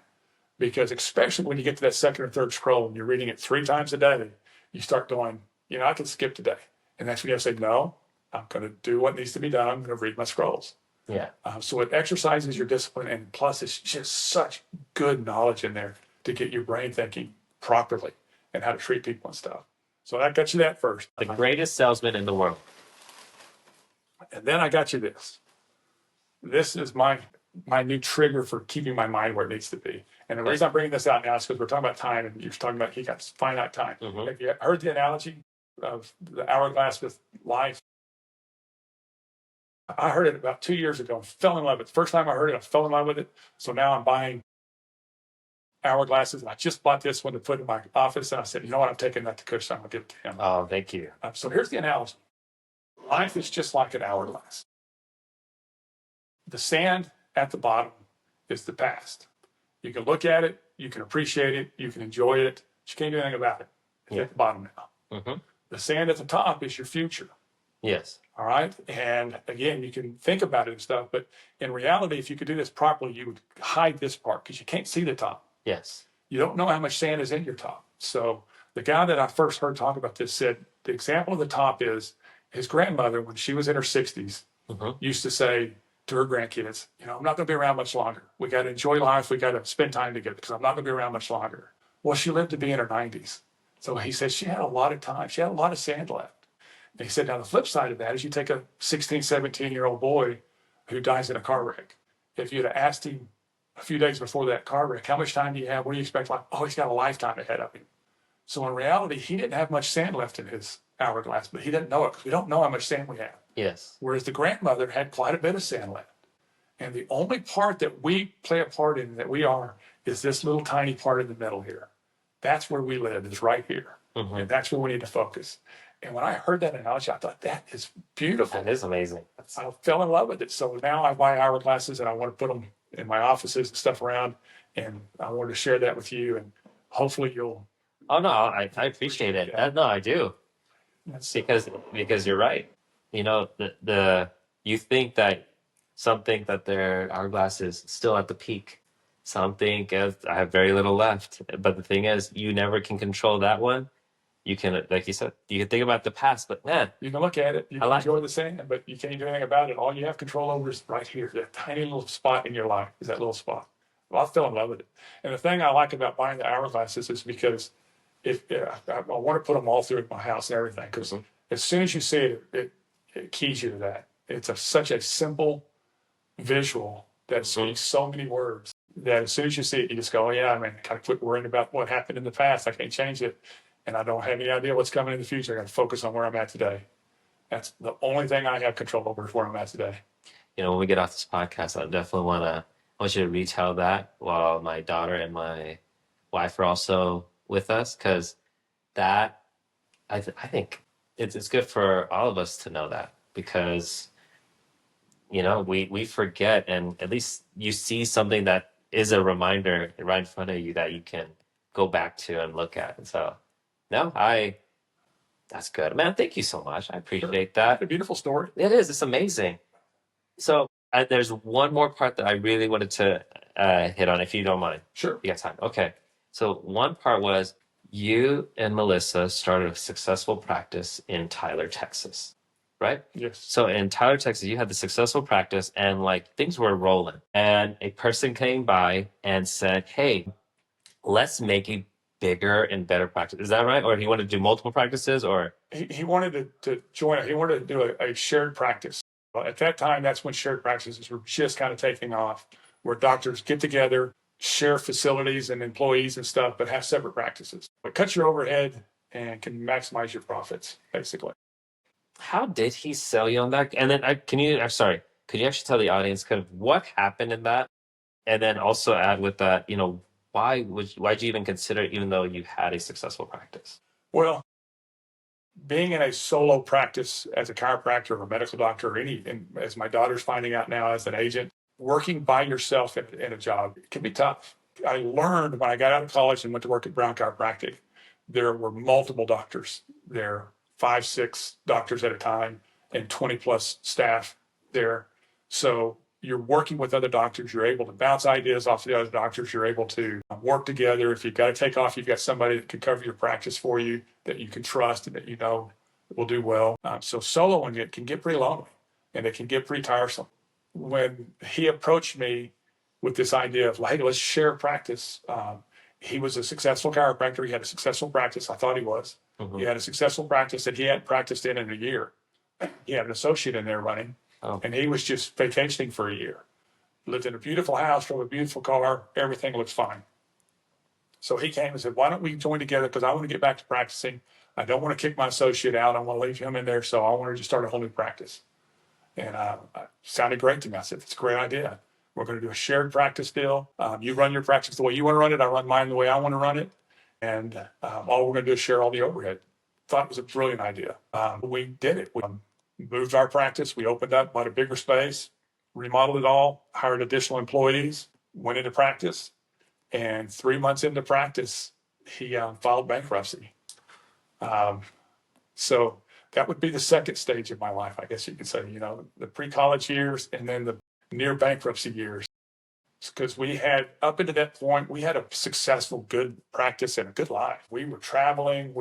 Because especially when you get to that second or third scroll and you're reading it 3 times a day, you start going, I can skip today. And that's when you have to say, no, I'm going to do what needs to be done. I'm going to read my scrolls. Yeah. So it exercises your discipline, and plus it's just such good knowledge in there to get your brain thinking properly and how to treat people and stuff. So I got you that first. The greatest salesman in the world. And then I got you this. This is my new trigger for keeping my mind where it needs to be. And the reason I'm bringing this out now is because we're talking about time, and you're talking about you got finite time. Have you heard the analogy of the hourglass with life? I heard it about 2 years ago and fell in love with it. First time I heard it, I fell in love with it. So now I'm buying hourglasses. And I just bought this one to put in my office. And I said, you know what? I'm taking that to Coach. I'm going to give it to him. Oh, thank you. So here's the analogy. Life is just like an hourglass. The sand at the bottom is the past. You can look at it. You can appreciate it. You can enjoy it. But you can't do anything about it. It's at the bottom now. The sand at the top is your future. Yes. All right. And again, you can think about it and stuff, but in reality, if you could do this properly, you would hide this part because you can't see the top. Yes. You don't know how much sand is in your top. So the guy that I first heard talk about this said the example of the top is his grandmother, when she was in her 60s, used to say to her grandkids, I'm not going to be around much longer. We got to enjoy life. We got to spend time together because I'm not going to be around much longer. Well, she lived to be in her 90s. So he said she had a lot of time. She had a lot of sand left. And he said, now the flip side of that is you take a 16, 17-year-old boy who dies in a car wreck. If you'd have asked him a few days before that car wreck, how much time do you have? What do you expect? Like, oh, he's got a lifetime ahead of him. So in reality, he didn't have much sand left in his hourglass, but he didn't know it because we don't know how much sand we have. Yes. Whereas the grandmother had quite a bit of sand left. And the only part that we play a part in, that we are, is this little tiny part in the middle here. That's where we live, is right here. And that's where we need to focus. And when I heard that analogy, I thought, that is beautiful. That is amazing. I fell in love with it. So now I buy hourglasses and I want to put them in my offices and stuff around. And I wanted to share that with you. And hopefully you'll. Oh, no, I appreciate it. No, I do. Because you're right. You think that some think that their hourglass is still at the peak. Some think I have very little left. But the thing is, you never can control that one. You can, like you said, you can think about the past, but man, you can look at it, you can enjoy the sand, but you can't do anything about it. All you have control over is right here, that tiny little spot in your life is that little spot. Well, I fell in love with it. And the thing I like about buying the hourglasses is because I want to put them all through my house and everything, because as soon as you see it, it keys you to that. It's such a simple visual that speaks so many words that as soon as you see it, you just go, oh, yeah, I mean, kind of quit worrying about what happened in the past. I can't change it. And I don't have any idea what's coming in the future. I got to focus on where I'm at today. That's the only thing I have control over, is where I'm at today. When we get off this podcast, I definitely I want you to retell that while my daughter and my wife are also with us, because that, I think it's good for all of us to know that, because, we forget, and at least you see something that is a reminder right in front of you that you can go back to and look at. And so, no, that's good, man. Thank you so much. I appreciate that. It's a beautiful story. It is. It's amazing. So there's one more part that I really wanted to hit on, if you don't mind. Sure. You got time? Okay. So one part was you and Melissa started a successful practice in Tyler, Texas, right? Yes. So in Tyler, Texas, you had the successful practice and things were rolling. And a person came by and said, hey, let's make a bigger and better practice. Is that right? Or he wanted to do multiple practices, or? He wanted to join, he wanted to do a shared practice. Well, at that time, that's when shared practices were just kind of taking off, where doctors get together, share facilities and employees and stuff, but have separate practices. It cuts your overhead and can maximize your profits, basically. How did he sell you on that? And then could you actually tell the audience kind of what happened in that? And then also add with that, why'd you even consider it, even though you had a successful practice? Well, being in a solo practice as a chiropractor or a medical doctor, or and as my daughter's finding out now as an agent, working by yourself in a job can be tough. I learned when I got out of college and went to work at Brown Chiropractic, there were multiple doctors there, 5, 6 doctors at a time, and 20 plus staff there. So you're working with other doctors. You're able to bounce ideas off the other doctors. You're able to work together. If you've got to take off, you've got somebody that can cover your practice for you, that you can trust and that will do well. So soloing it can get pretty lonely, and it can get pretty tiresome. When he approached me with this idea of, hey, let's share practice, he was a successful chiropractor. He had a successful practice. I thought he was. He had a successful practice that he hadn't practiced in a year. He had an associate in there running. And he was just vacationing for a year. Lived in a beautiful house, drove a beautiful car. Everything looks fine. So he came and said, why don't we join together? Because I want to get back to practicing. I don't want to kick my associate out. I want to leave him in there. So I wanted to start a whole new practice. And it sounded great to me. I said, it's a great idea. We're going to do a shared practice deal. You run your practice the way you want to run it. I run mine the way I want to run it. And all we're going to do is share all the overhead. Thought it was a brilliant idea. We did it. We moved our practice. We opened up, bought a bigger space, remodeled it all, hired additional employees, went into practice. And 3 months into practice, he filed bankruptcy. So that would be the second stage of my life, I guess you could say, the pre-college years and then the near bankruptcy years. Because we had, up into that point, we had a successful, good practice and a good life. We were traveling.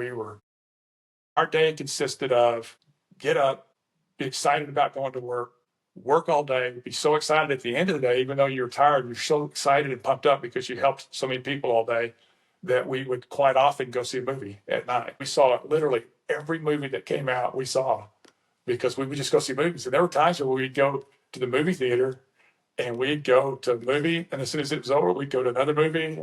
Our day consisted of get up, be excited about going to work, work all day, be so excited at the end of the day, even though you're tired, you're so excited and pumped up because you helped so many people all day, that we would quite often go see a movie at night. We saw literally every movie that came out, we saw, because we would just go see movies. And there were times where we'd go to the movie theater and we'd go to the movie, and as soon as it was over, we'd go to another movie,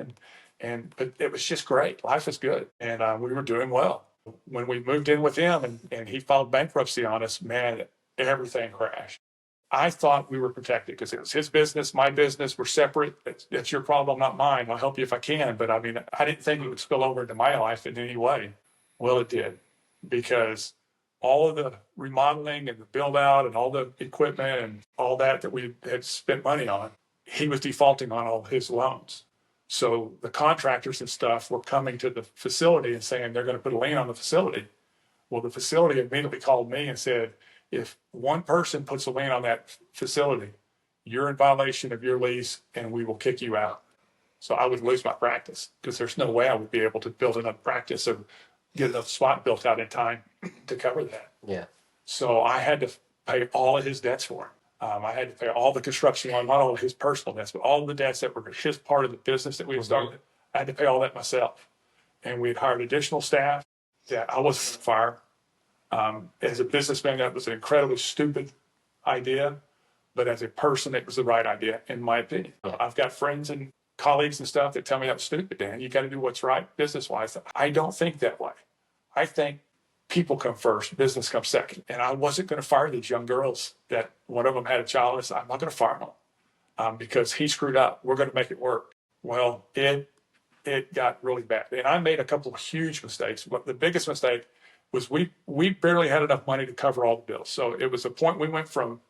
but it was just great. Life is good, and we were doing well. When we moved in with him and he filed bankruptcy on us, man, everything crashed. I thought we were protected because it was his business, my business. We're separate. That's your problem, not mine. I'll help you if I can. But I mean, I didn't think it would spill over into my life in any way. Well, it did, because all of the remodeling and the build out and all the equipment and all that we had spent money on, he was defaulting on all his loans. So the contractors and stuff were coming to the facility and saying they're going to put a lien on the facility. Well, the facility immediately called me and said, if one person puts a lien on that facility, you're in violation of your lease and we will kick you out. So I would lose my practice because there's no way I would be able to build enough practice or get enough spot built out in time to cover that. Yeah. So I had to pay all of his debts for him. I had to pay all the construction loan, not all of his personal debts, but all the debts that were his part of the business that we had started. I had to pay all that myself. And we had hired additional staff that I wasn't fire. As a businessman, that was an incredibly stupid idea, but as a person, it was the right idea, in my opinion. I've got friends and colleagues and stuff that tell me that was stupid, Dan. You got to do what's right business-wise. I don't think that way. I think people come first, business comes second. And I wasn't going to fire these young girls that one of them had a child. I'm not going to fire them because he screwed up. We're going to make it work. Well, it got really bad. And I made a couple of huge mistakes. But the biggest mistake was we barely had enough money to cover all the bills. So it was a point we went from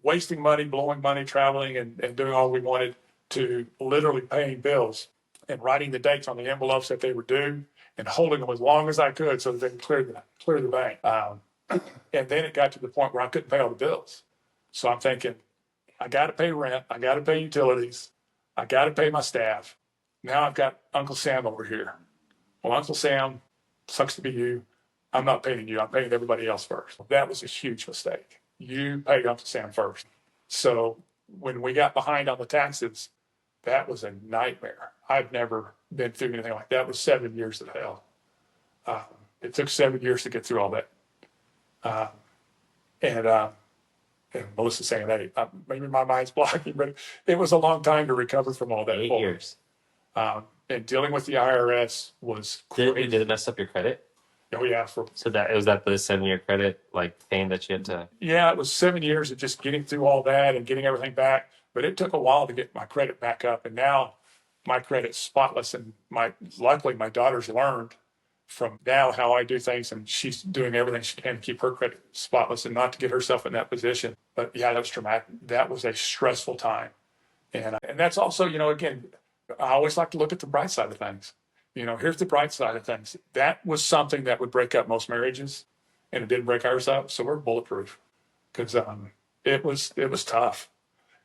wasting money, blowing money, traveling and doing all we wanted to literally paying bills and writing the dates on the envelopes that they were due and holding them as long as I could so that they could clear the bank. And then it got to the point where I couldn't pay all the bills. So I'm thinking, I got to pay rent. I got to pay utilities. I got to pay my staff. Now I've got Uncle Sam over here. Well, Uncle Sam, sucks to be you. I'm not paying you. I'm paying everybody else first. That was a huge mistake. You paid Uncle Sam first. So when we got behind on the taxes, that was a nightmare. I've never been through anything like that. It was 7 years of hell. It took 7 years to get through all that. And Melissa's saying, hey, maybe my mind's blocking, but it was a long time to recover from all that. 8 years. And dealing with the IRS was Did it mess up your credit? Oh, yeah. So was that the 7-year credit, like pain that you had to? Yeah, it was 7 years of just getting through all that and getting everything back. But it took a while to get my credit back up. And now my credit's spotless. And luckily, my daughter's learned from now how I do things. And she's doing everything she can to keep her credit spotless and not to get herself in that position. But yeah, that was traumatic. That was a stressful time. And that's also, again, I always like to look at the bright side of things. Here's the bright side of things. That was something that would break up most marriages, and it didn't break ours up. So we're bulletproof because it was tough.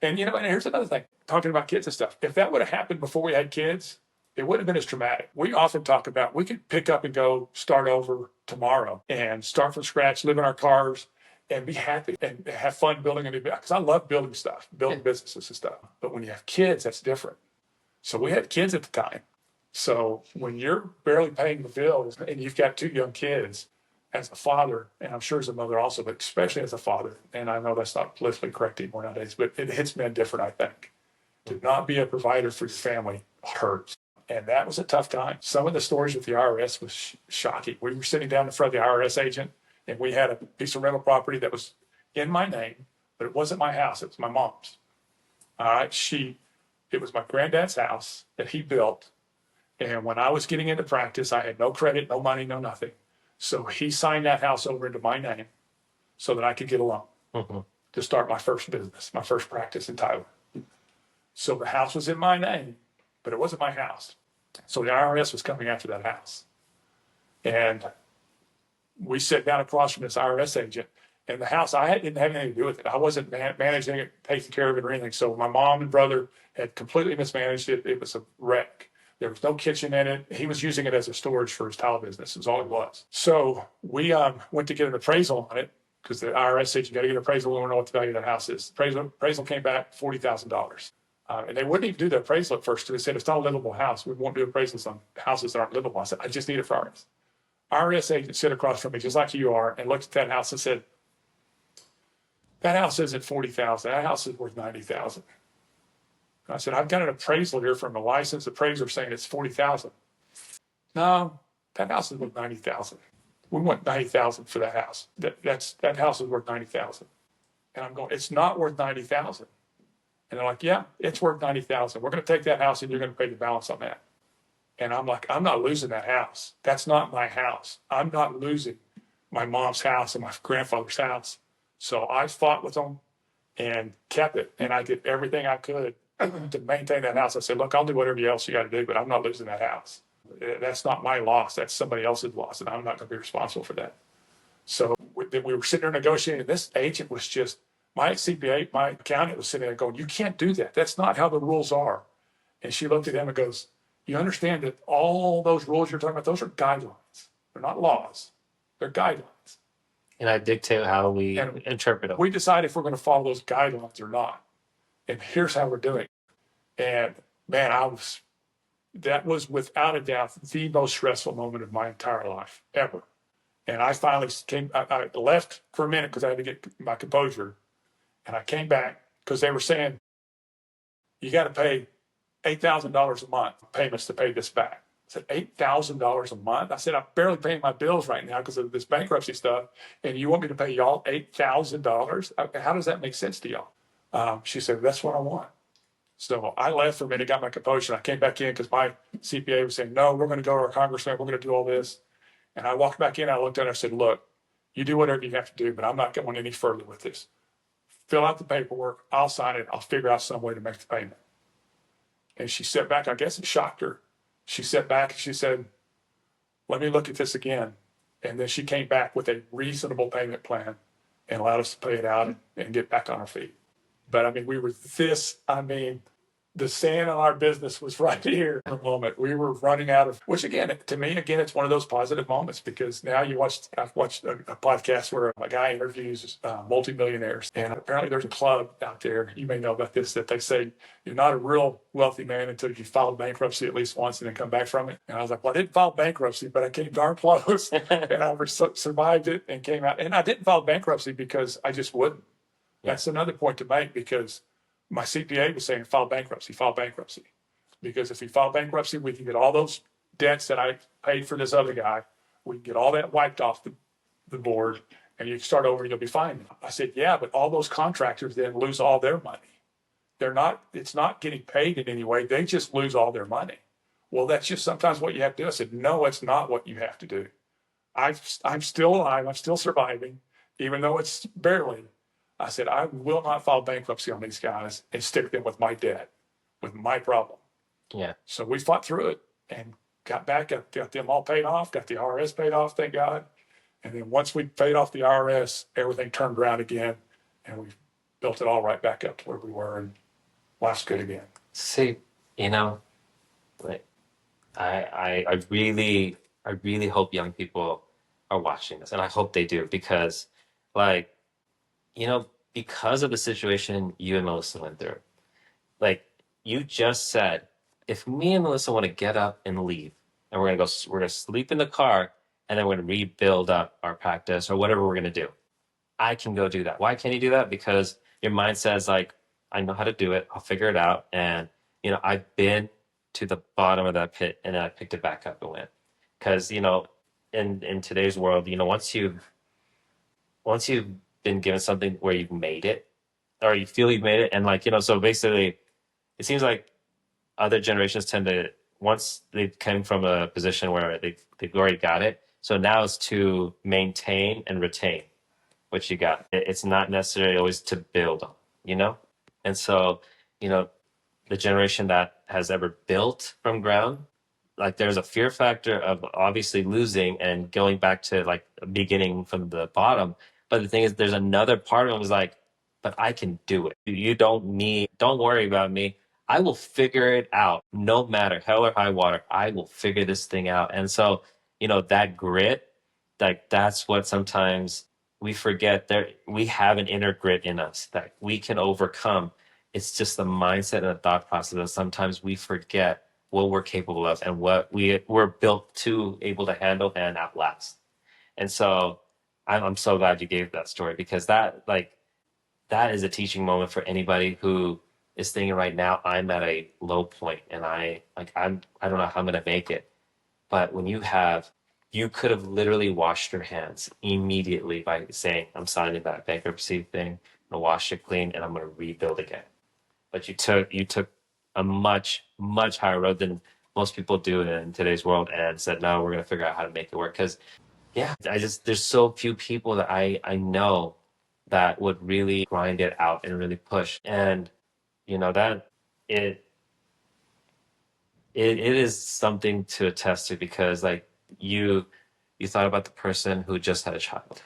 And and here's another thing. Talking about kids and stuff. If that would have happened before we had kids, it wouldn't have been as traumatic. We often talk about we could pick up and go start over tomorrow and start from scratch, live in our cars, and be happy and have fun building a new business. Because I love building stuff, building businesses and stuff. But when you have kids, that's different. So we had kids at the time. So when you're barely paying the bills and you've got 2 young kids, as a father, and I'm sure as a mother also, but especially as a father, and I know that's not politically correct anymore nowadays, but it hits men different, I think. To not be a provider for your family hurts. And that was a tough time. Some of the stories with the IRS was shocking. We were sitting down in front of the IRS agent, and we had a piece of rental property that was in my name, but it wasn't my house. It was my mom's. All right. It was my granddad's house that he built. And when I was getting into practice, I had no credit, no money, no nothing. So he signed that house over into my name so that I could get a loan to start my first business, my first practice in Tyler. So the house was in my name, but it wasn't my house. So the IRS was coming after that house. And we sat down across from this IRS agent, and the house, I didn't have anything to do with it. I wasn't managing it, taking care of it or anything. So my mom and brother had completely mismanaged it. It was a wreck. There was no kitchen in it. He was using it as a storage for his tile business is all it was. So we went to get an appraisal on it, because the IRS said you got to get an appraisal. We want to know what the value of that house is. Appraisal came back $40,000. And they wouldn't even do the appraisal at first. They said, it's not a livable house. We won't do appraisals on houses that aren't livable. I said, I just need it for IRS. IRS agent sit across from me, just like you are, and looked at that house and said, that house isn't 40,000. That house is worth 90,000. I said, I've got an appraisal here from a licensed appraiser saying it's 40,000. No, that house is worth 90,000. We want 90,000 for that house. That house is worth 90,000. And I'm going, it's not worth 90,000. And they're like, yeah, it's worth 90,000. We're going to take that house and you're going to pay the balance on that. And I'm like, I'm not losing that house. That's not my house. I'm not losing my mom's house and my grandfather's house. So I fought with them and kept it. And I did everything I could to maintain that house. I said, look, I'll do whatever else you got to do, but I'm not losing that house. That's not my loss. That's somebody else's loss. And I'm not going to be responsible for that. So we were sitting there negotiating. This agent was just, my CPA, my accountant was sitting there going, you can't do that. That's not how the rules are. And she looked at him and goes, you understand that all those rules you're talking about, those are guidelines. They're not laws. They're guidelines. And I dictate how we interpret them. We decide if we're going to follow those guidelines or not. And here's how we're doing. And man, that was without a doubt the most stressful moment of my entire life ever. And I finally I left for a minute because I had to get my composure. And I came back because they were saying, you got to pay $8,000 a month payments to pay this back. I said, $8,000 a month? I said, I'm barely paying my bills right now because of this bankruptcy stuff. And you want me to pay y'all $8,000? How does that make sense to y'all? She said, that's what I want. So I left for a minute, got my composure. I came back in because my CPA was saying, no, we're going to go to our congressman. We're going to do all this. And I walked back in. I looked at her. I said, look, you do whatever you have to do, but I'm not going any further with this. Fill out the paperwork. I'll sign it. I'll figure out some way to make the payment. And she sat back. I guess it shocked her. She sat back and she said, let me look at this again. And then she came back with a reasonable payment plan and allowed us to pay it out and get back on our feet. But I mean, the sand on our business was right here for a moment. We were running out of, which again, to me, it's one of those positive moments because now I've watched a podcast where a guy interviews multimillionaires. And apparently there's a club out there, you may know about this, that they say you're not a real wealthy man until you file bankruptcy at least once and then come back from it. And I was like, well, I didn't file bankruptcy, but I came darn close and I survived it and came out. And I didn't file bankruptcy because I just wouldn't. Yeah. That's another point to make because my CPA was saying, file bankruptcy. Because if you file bankruptcy, we can get all those debts that I paid for this other guy. We can get all that wiped off the board and you can start over and you'll be fine. I said, yeah, but all those contractors then lose all their money. It's not getting paid in any way. They just lose all their money. Well, that's just sometimes what you have to do. I said, no, it's not what you have to do. I'm still alive. I'm still surviving, even though it's barely. I said, I will not file bankruptcy on these guys and stick them with my debt, with my problem. Yeah. So we fought through it and got back, got them all paid off, got the IRS paid off, thank God. And then once we paid off the IRS, everything turned around again and we built it all right back up to where we were and life's good again. See, like I really hope young people are watching this and I hope they do because like, because of the situation you and Melissa went through, like you just said, if me and Melissa want to get up and leave and we're going to sleep in the car and then we're going to rebuild up our practice or whatever we're going to do, I can go do that. Why can't you do that? Because your mind says like, I know how to do it. I'll figure it out. And, I've been to the bottom of that pit and then I picked it back up and went. Because, in today's world, once you've been given something where you've made it or you feel you've made it and so basically it seems like other generations tend to once they came from a position where they've already got it, so now it's to maintain and retain what you got. It's not necessarily always to build on, and so the generation that has ever built from ground, like there's a fear factor of obviously losing and going back to like beginning from the bottom. But the thing is, there's another part of them is like, but I can do it. You don't worry about me. I will figure it out no matter hell or high water. I will figure this thing out. And so, that grit, like that's what sometimes we forget that we have an inner grit in us that we can overcome. It's just the mindset and the thought process that sometimes we forget what we're capable of and what we're built to able to handle and outlast. And so I'm so glad you gave that story, because that is a teaching moment for anybody who is thinking right now, I'm at a low point and I don't know how I'm gonna make it. But when you could have literally washed your hands immediately by saying, I'm signing that bankruptcy thing, I'm gonna wash it clean and I'm gonna rebuild again. But you took a much, much higher road than most people do in today's world and said, no, we're gonna figure out how to make it work. Because yeah, there's so few people that I know that would really grind it out and really push. And that it it is something to attest to, because like you you thought about the person who just had a child.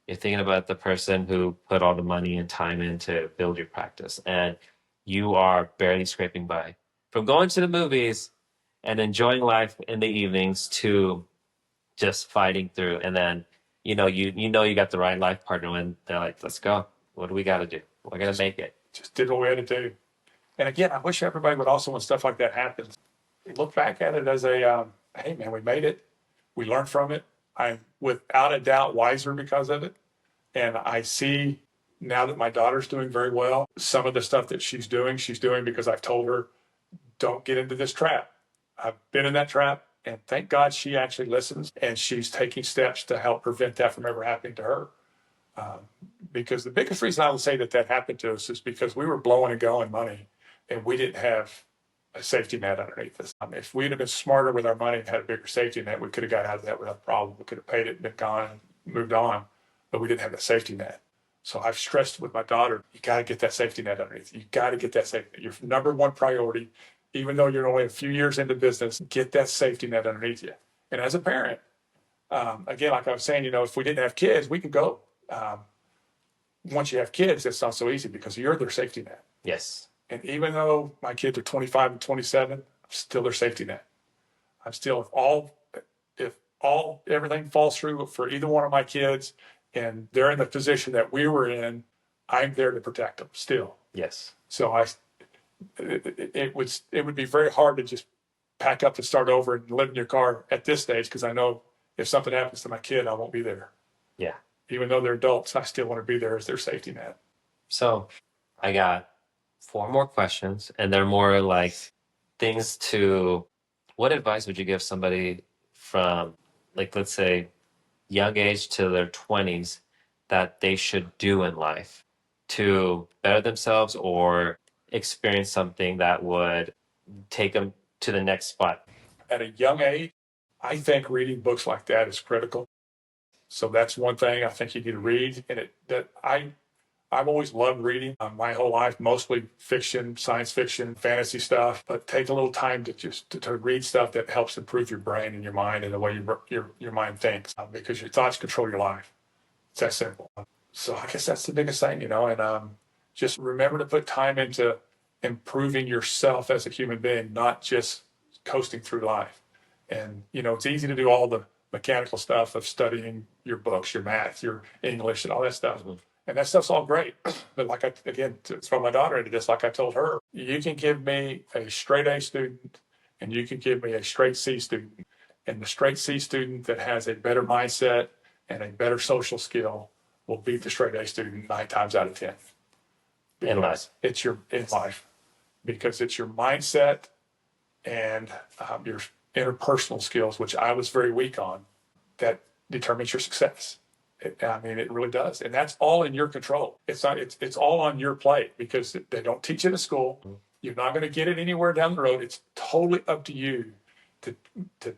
You're thinking about the person who put all the money and time in to build your practice, and you are barely scraping by. From going to the movies and enjoying life in the evenings to just fighting through, and then you got the right life partner when they're like, let's go. What do we got to do? We're gonna make it. Just did what we had to do. And again, I wish everybody would also, when stuff like that happens, look back at it as hey man, we made it. We learned from it. I'm without a doubt wiser because of it. And I see now that my daughter's doing very well, some of the stuff that she's doing because I've told her, don't get into this trap. I've been in that trap, and thank God she actually listens and she's taking steps to help prevent that from ever happening to her. Um, because the biggest reason I would say that happened to us is because we were blowing and going money and we didn't have a safety net underneath us. If we'd have been smarter with our money and had a bigger safety net, we could have got out of that without a problem. We could have paid it, been gone, and moved on, but we didn't have that safety net. So I've stressed with my daughter, you got to get that safety net underneath. You got to get that safety net. Your number one priority, even though you're only a few years into business, get that safety net underneath you. And as a parent, again, like I was saying, if we didn't have kids, we could go. Once you have kids, it's not so easy because you're their safety net. Yes. And even though my kids are 25 and 27, I'm still their safety net. I'm still, if everything falls through for either one of my kids and they're in the position that we were in, I'm there to protect them still. Yes. So it would be very hard to just pack up and start over and live in your car at this stage, because I know if something happens to my kid, I won't be there. Yeah. Even though they're adults, I still want to be there as their safety net. So I got 4 more questions, and they're more like things to. What advice would you give somebody from, like, let's say, young age to their 20s that they should do in life to better themselves or experience something that would take them to the next spot? At a young age, I think reading books like that is critical. So that's one thing I think you need to read. And I've always loved reading my whole life, mostly fiction, science fiction, fantasy stuff. But take a little time to read stuff that helps improve your brain and your mind and the way your mind thinks, because your thoughts control your life. It's that simple. So I guess that's the biggest thing, and just remember to put time into improving yourself as a human being, not just coasting through life. And, it's easy to do all the mechanical stuff of studying your books, your math, your English, and all that stuff. Mm-hmm. And that stuff's all great. But to throw my daughter into this, like I told her, you can give me a straight A student and you can give me a straight C student. And the straight C student that has a better mindset and a better social skill will beat the straight A student 9 times out of 10. In life. It's in life. Because it's your mindset and your interpersonal skills, which I was very weak on, that determines your success. It really does. And that's all in your control. It's all on your plate, because they don't teach it at school. You're not going to get it anywhere down the road. It's totally up to you to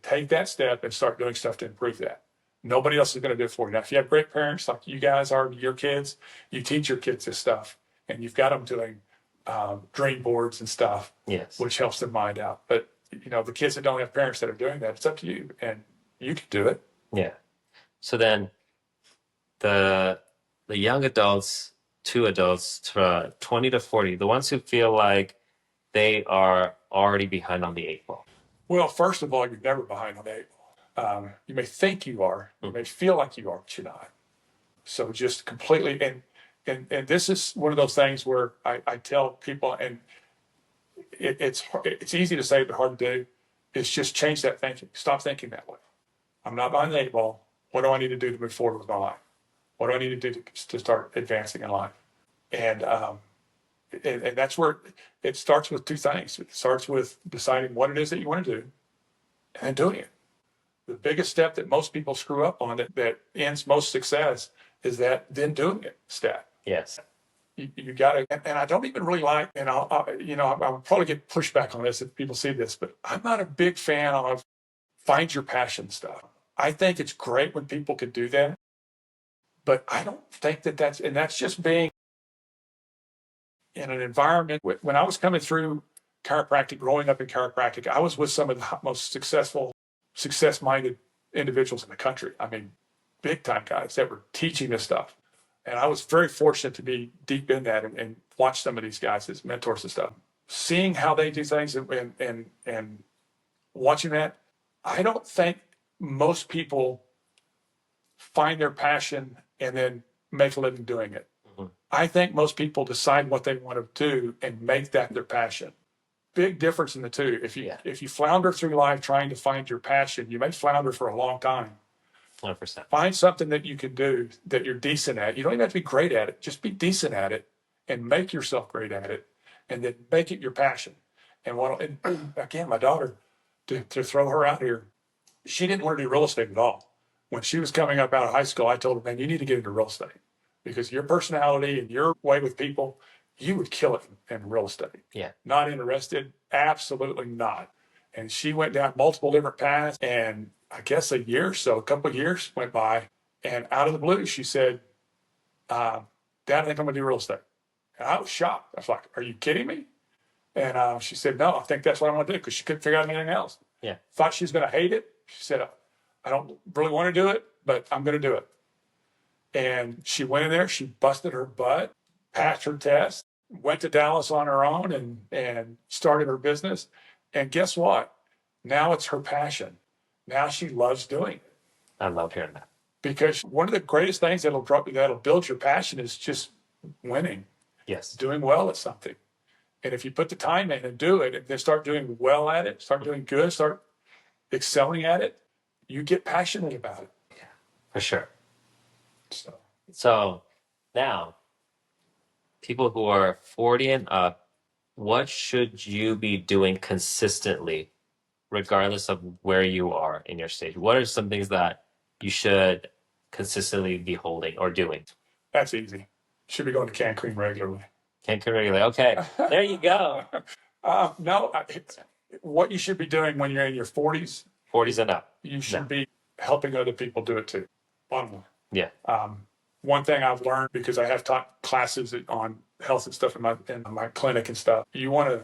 take that step and start doing stuff to improve that. Nobody else is going to do it for you. Now, if you have great parents like you guys are to your kids, you teach your kids this stuff, and you've got them doing dream boards and stuff, Yes. which helps their mind out. But, the kids that don't have parents that are doing that, it's up to you, and you can do it. Yeah. So then the young adults to adults, 20 to 40, the ones who feel like they are already behind on the 8 ball. Well, first of all, you're never behind on the 8 ball. You may think you are. You may feel like you are, but you're not. So just completely, and this is one of those things where I tell people, and it's easy to say but hard to do. It's just change that thinking. Stop thinking that way. I'm not behind the eight ball. What do I need to do to move forward with my life? What do I need to do to start advancing in life? And and that's where it starts with two things. It starts with deciding what it is that you want to do and then doing it. The biggest step that most people screw up on that ends most success is that then doing it step. Yes. You got to, and I don't even really like, and I'll probably get pushback on this if people see this, but I'm not a big fan of find your passion stuff. I think it's great when people can do that, but I don't think that's just being in an environment. When I was coming through chiropractic, growing up in chiropractic, I was with some of the most successful, success-minded individuals in the country. I mean, big time guys that were teaching this stuff. And I was very fortunate to be deep in that and watch some of these guys as mentors and stuff. Seeing how they do things and watching that, I don't think most people find their passion and then make a living doing it. Mm-hmm. I think most people decide what they want to do and make that their passion. Big difference in the two. If you flounder through life trying to find your passion, you may flounder for a long time. 100%. Find something that you can do that you're decent at. You don't even have to be great at it. Just be decent at it and make yourself great at it, and then make it your passion. And again, my daughter, to throw her out here, she didn't want to do real estate at all. When she was coming up out of high school, I told her, man, you need to get into real estate because your personality and your way with people, you would kill it in real estate. Yeah. Not interested? Absolutely not. And she went down multiple different paths, and I guess a couple of years went by, and out of the blue, she said, Dad, I think I'm going to do real estate. And I was shocked. I was like, are you kidding me? And she said, no, I think that's what I want to do, because she couldn't figure out anything else. Yeah. Thought she was going to hate it. She said, I don't really want to do it, but I'm going to do it. And she went in there, she busted her butt, passed her test, went to Dallas on her own and started her business. And guess what? Now it's her passion. Now she loves doing it. I love hearing that. Because one of the greatest things that'll build your passion is just winning. Yes. Doing well at something. And if you put the time in and do it, and then start doing well at it, start doing good, start excelling at it, you get passionate about it. Yeah, for sure. So now, people who are 40 and up, what should you be doing consistently, regardless of where you are in your stage? What are some things that you should consistently be holding or doing? That's easy. Should be going to Cancun regularly. Cancun regularly. Okay, there you go. What you should be doing when you're in your 40s. 40s and up. You should be helping other people do it too. Bottom line. Yeah. One thing I've learned, because I have taught classes on health and stuff in my clinic and stuff, you want to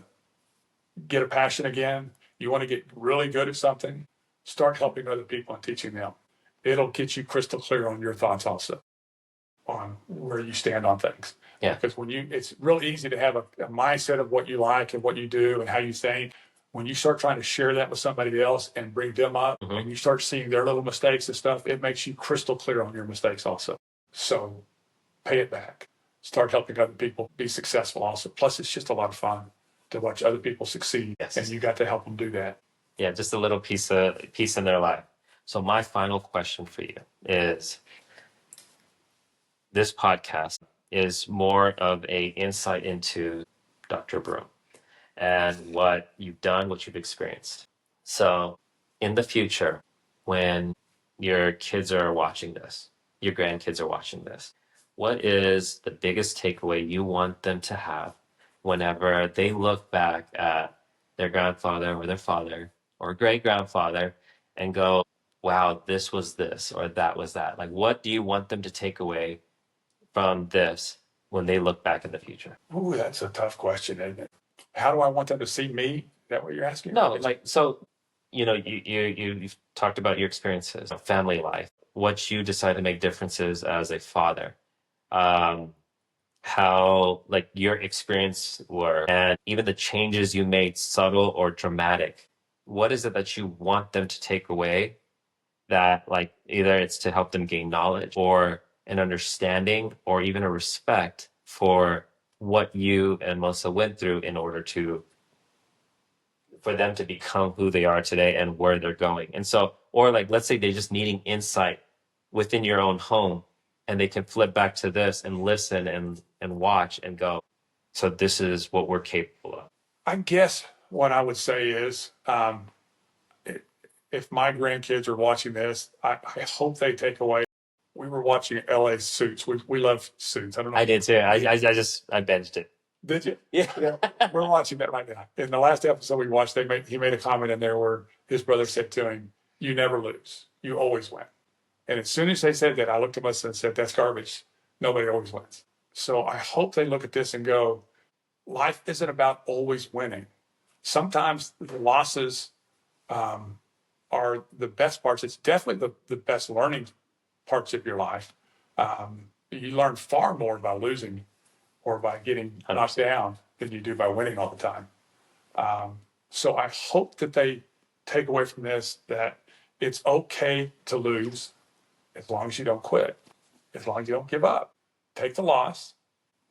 get a passion again, you want to get really good at something, start helping other people and teaching them. It'll get you crystal clear on your thoughts also, on where you stand on things. Yeah. Because it's really easy to have a mindset of what you like and what you do and how you think. When you start trying to share that with somebody else and bring them up, Mm-hmm. and you start seeing their little mistakes and stuff, it makes you crystal clear on your mistakes also. So pay it back. Start helping other people be successful also. Plus, it's just a lot of fun to watch other people succeed. Yes. And you got to help them do that. Yeah, just a little piece in their life. So my final question for you is, this podcast is more of a insight into Dr. Broom and what you've done, what you've experienced. So in the future, when your kids are watching this, your grandkids are watching this, what is the biggest takeaway you want them to have whenever they look back at their grandfather or their father or great grandfather and go, wow, this was this or that was that? Like, what do you want them to take away from this when they look back in the future? Ooh, that's a tough question, isn't it? How do I want them to see me? Is that what you're asking? No, like, so, you've talked about your experiences, family life, what you decide to make differences as a father, how like your experience were, and even the changes you made, subtle or dramatic. What is it that you want them to take away that, like, either it's to help them gain knowledge or an understanding or even a respect for what you and Melissa went through in order to for them to become who they are today and where they're going. And so, or like, let's say they're just needing insight within your own home, and they can flip back to this and listen and watch and go, so this is what we're capable of. I guess what I would say is, if my grandkids are watching this, I hope they take away. We were watching LA Suits. We love Suits. I don't know. I did too. I binged it. Did you? Yeah. Yeah. We're watching that right now. In the last episode we watched, he made a comment in there where his brother said to him, "You never lose. You always win." And as soon as they said that, I looked at my son and said, "That's garbage. Nobody always wins." So I hope they look at this and go, life isn't about always winning. Sometimes the losses are the best parts. It's definitely the best learning parts of your life. You learn far more by losing or by getting knocked down than you do by winning all the time. So I hope that they take away from this that it's okay to lose as long as you don't quit, as long as you don't give up. Take the loss,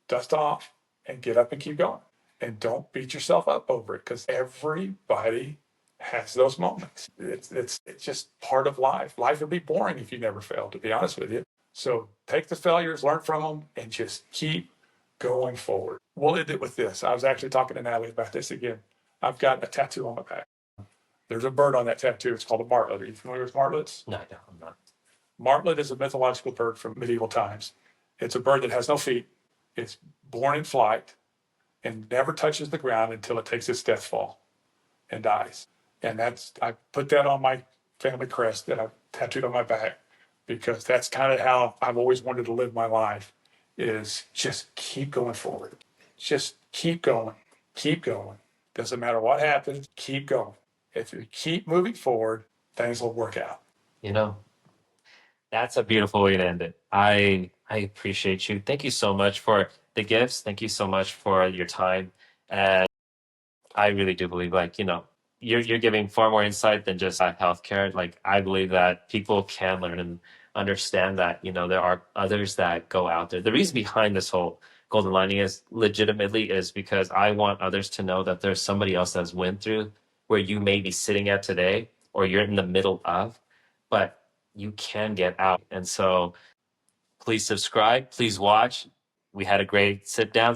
dust off, and get up and keep going. And don't beat yourself up over it, because everybody has those moments. It's just part of life. Life would be boring if you never failed, to be honest with you. So take the failures, learn from them, and just keep going forward. We'll end it with this. I was actually talking to Natalie about this again. I've got a tattoo on my back. There's a bird on that tattoo. It's called a martlet. Are you familiar with martlets? No, I'm not. Martlet is a mythological bird from medieval times. It's a bird that has no feet. It's born in flight and never touches the ground until it takes its death fall and dies. And I put that on my family crest that I've tattooed on my back, because that's kind of how I've always wanted to live my life, is just keep going forward. Just keep going. Keep going. Doesn't matter what happens, keep going. If you keep moving forward, things will work out. That's a beautiful way to end it. I appreciate you. Thank you so much for the gifts. Thank you so much for your time. And I really do believe, you're giving far more insight than just healthcare. Like, I believe that people can learn and understand that, there are others that go out there. The reason behind this whole golden lining is because I want others to know that there's somebody else that's went through where you may be sitting at today, or you're in the middle of, but you can get out. And so please subscribe, please watch. We had a great sit down.